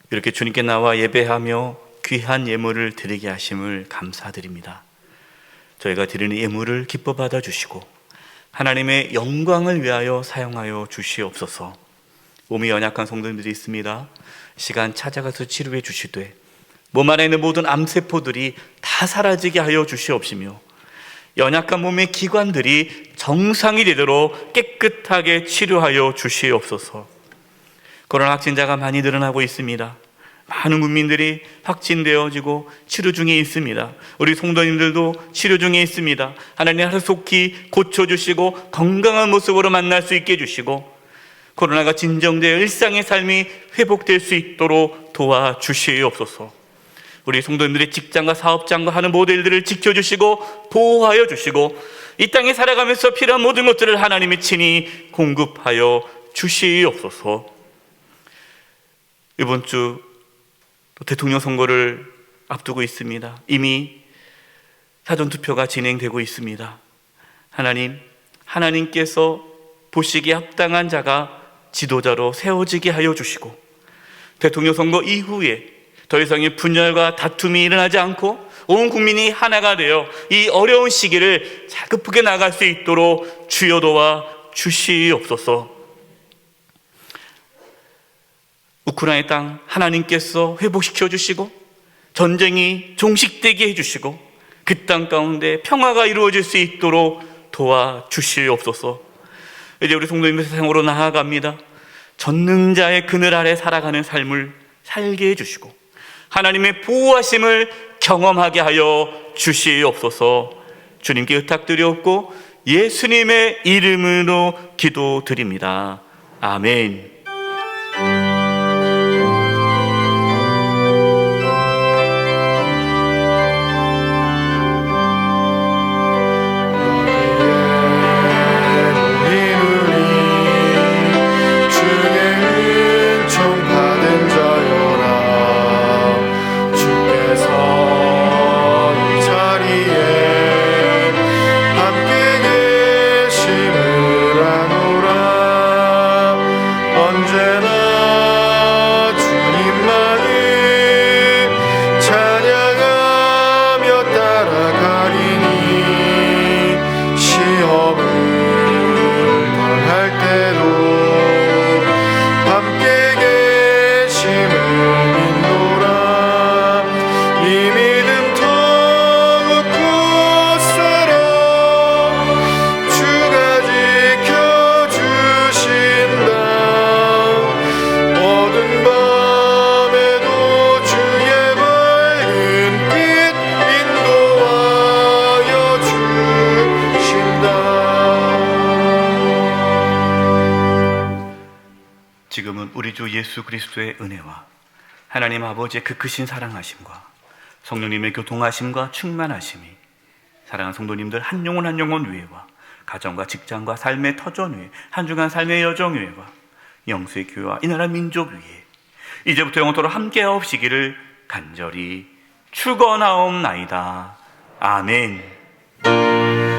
이렇게 주님께 나와 예배하며 귀한 예물을 드리게 하심을 감사드립니다. 저희가 드리는 예물을 기뻐 받아주시고 하나님의 영광을 위하여 사용하여 주시옵소서. 몸이 연약한 성도님들이 있습니다. 시간 찾아가서 치료해 주시되 몸 안에 있는 모든 암세포들이 다 사라지게 하여 주시옵시며 연약한 몸의 기관들이 정상이 되도록 깨끗하게 치료하여 주시옵소서. 코로나 확진자가 많이 늘어나고 있습니다. 많은 국민들이 확진되어지고 치료 중에 있습니다. 우리 성도님들도 치료 중에 있습니다. 하나님 하루속히 고쳐주시고 건강한 모습으로 만날 수 있게 해주시고 코로나가 진정되어 일상의 삶이 회복될 수 있도록 도와주시옵소서. 우리 성도님들의 직장과 사업장과 하는 모든 일들을 지켜주시고 보호하여 주시고 이 땅에 살아가면서 필요한 모든 것들을 하나님이 친히 공급하여 주시옵소서. 이번 주 대통령 선거를 앞두고 있습니다. 이미 사전투표가 진행되고 있습니다. 하나님께서 보시기에 합당한 자가 지도자로 세워지게 하여 주시고 대통령 선거 이후에 더 이상의 분열과 다툼이 일어나지 않고 온 국민이 하나가 되어 이 어려운 시기를 자급하게 나갈 수 있도록 주여 도와 주시옵소서. 우크라이나 땅 하나님께서 회복시켜 주시고 전쟁이 종식되게 해주시고 그 땅 가운데 평화가 이루어질 수 있도록 도와주시옵소서. 이제 우리 성도님들 세상으로 나아갑니다. 전능자의 그늘 아래 살아가는 삶을 살게 해주시고 하나님의 보호하심을 경험하게 하여 주시옵소서. 주님께 의탁드리옵고 예수님의 이름으로 기도드립니다. 아멘. 지금은 우리 주 예수 그리스도의 은혜와 하나님 아버지의 그 크신 사랑하심과 성령님의 교통하심과 충만하심이 사랑하는 성도님들 한 영혼 한 영혼 위에와 가정과 직장과 삶의 터전 위에 한 주간 삶의 여정 위에와 영수의 교회와 이 나라 민족 위에 이제부터 영원토록 함께하옵시기를 간절히 축원하옵나이다. 아멘.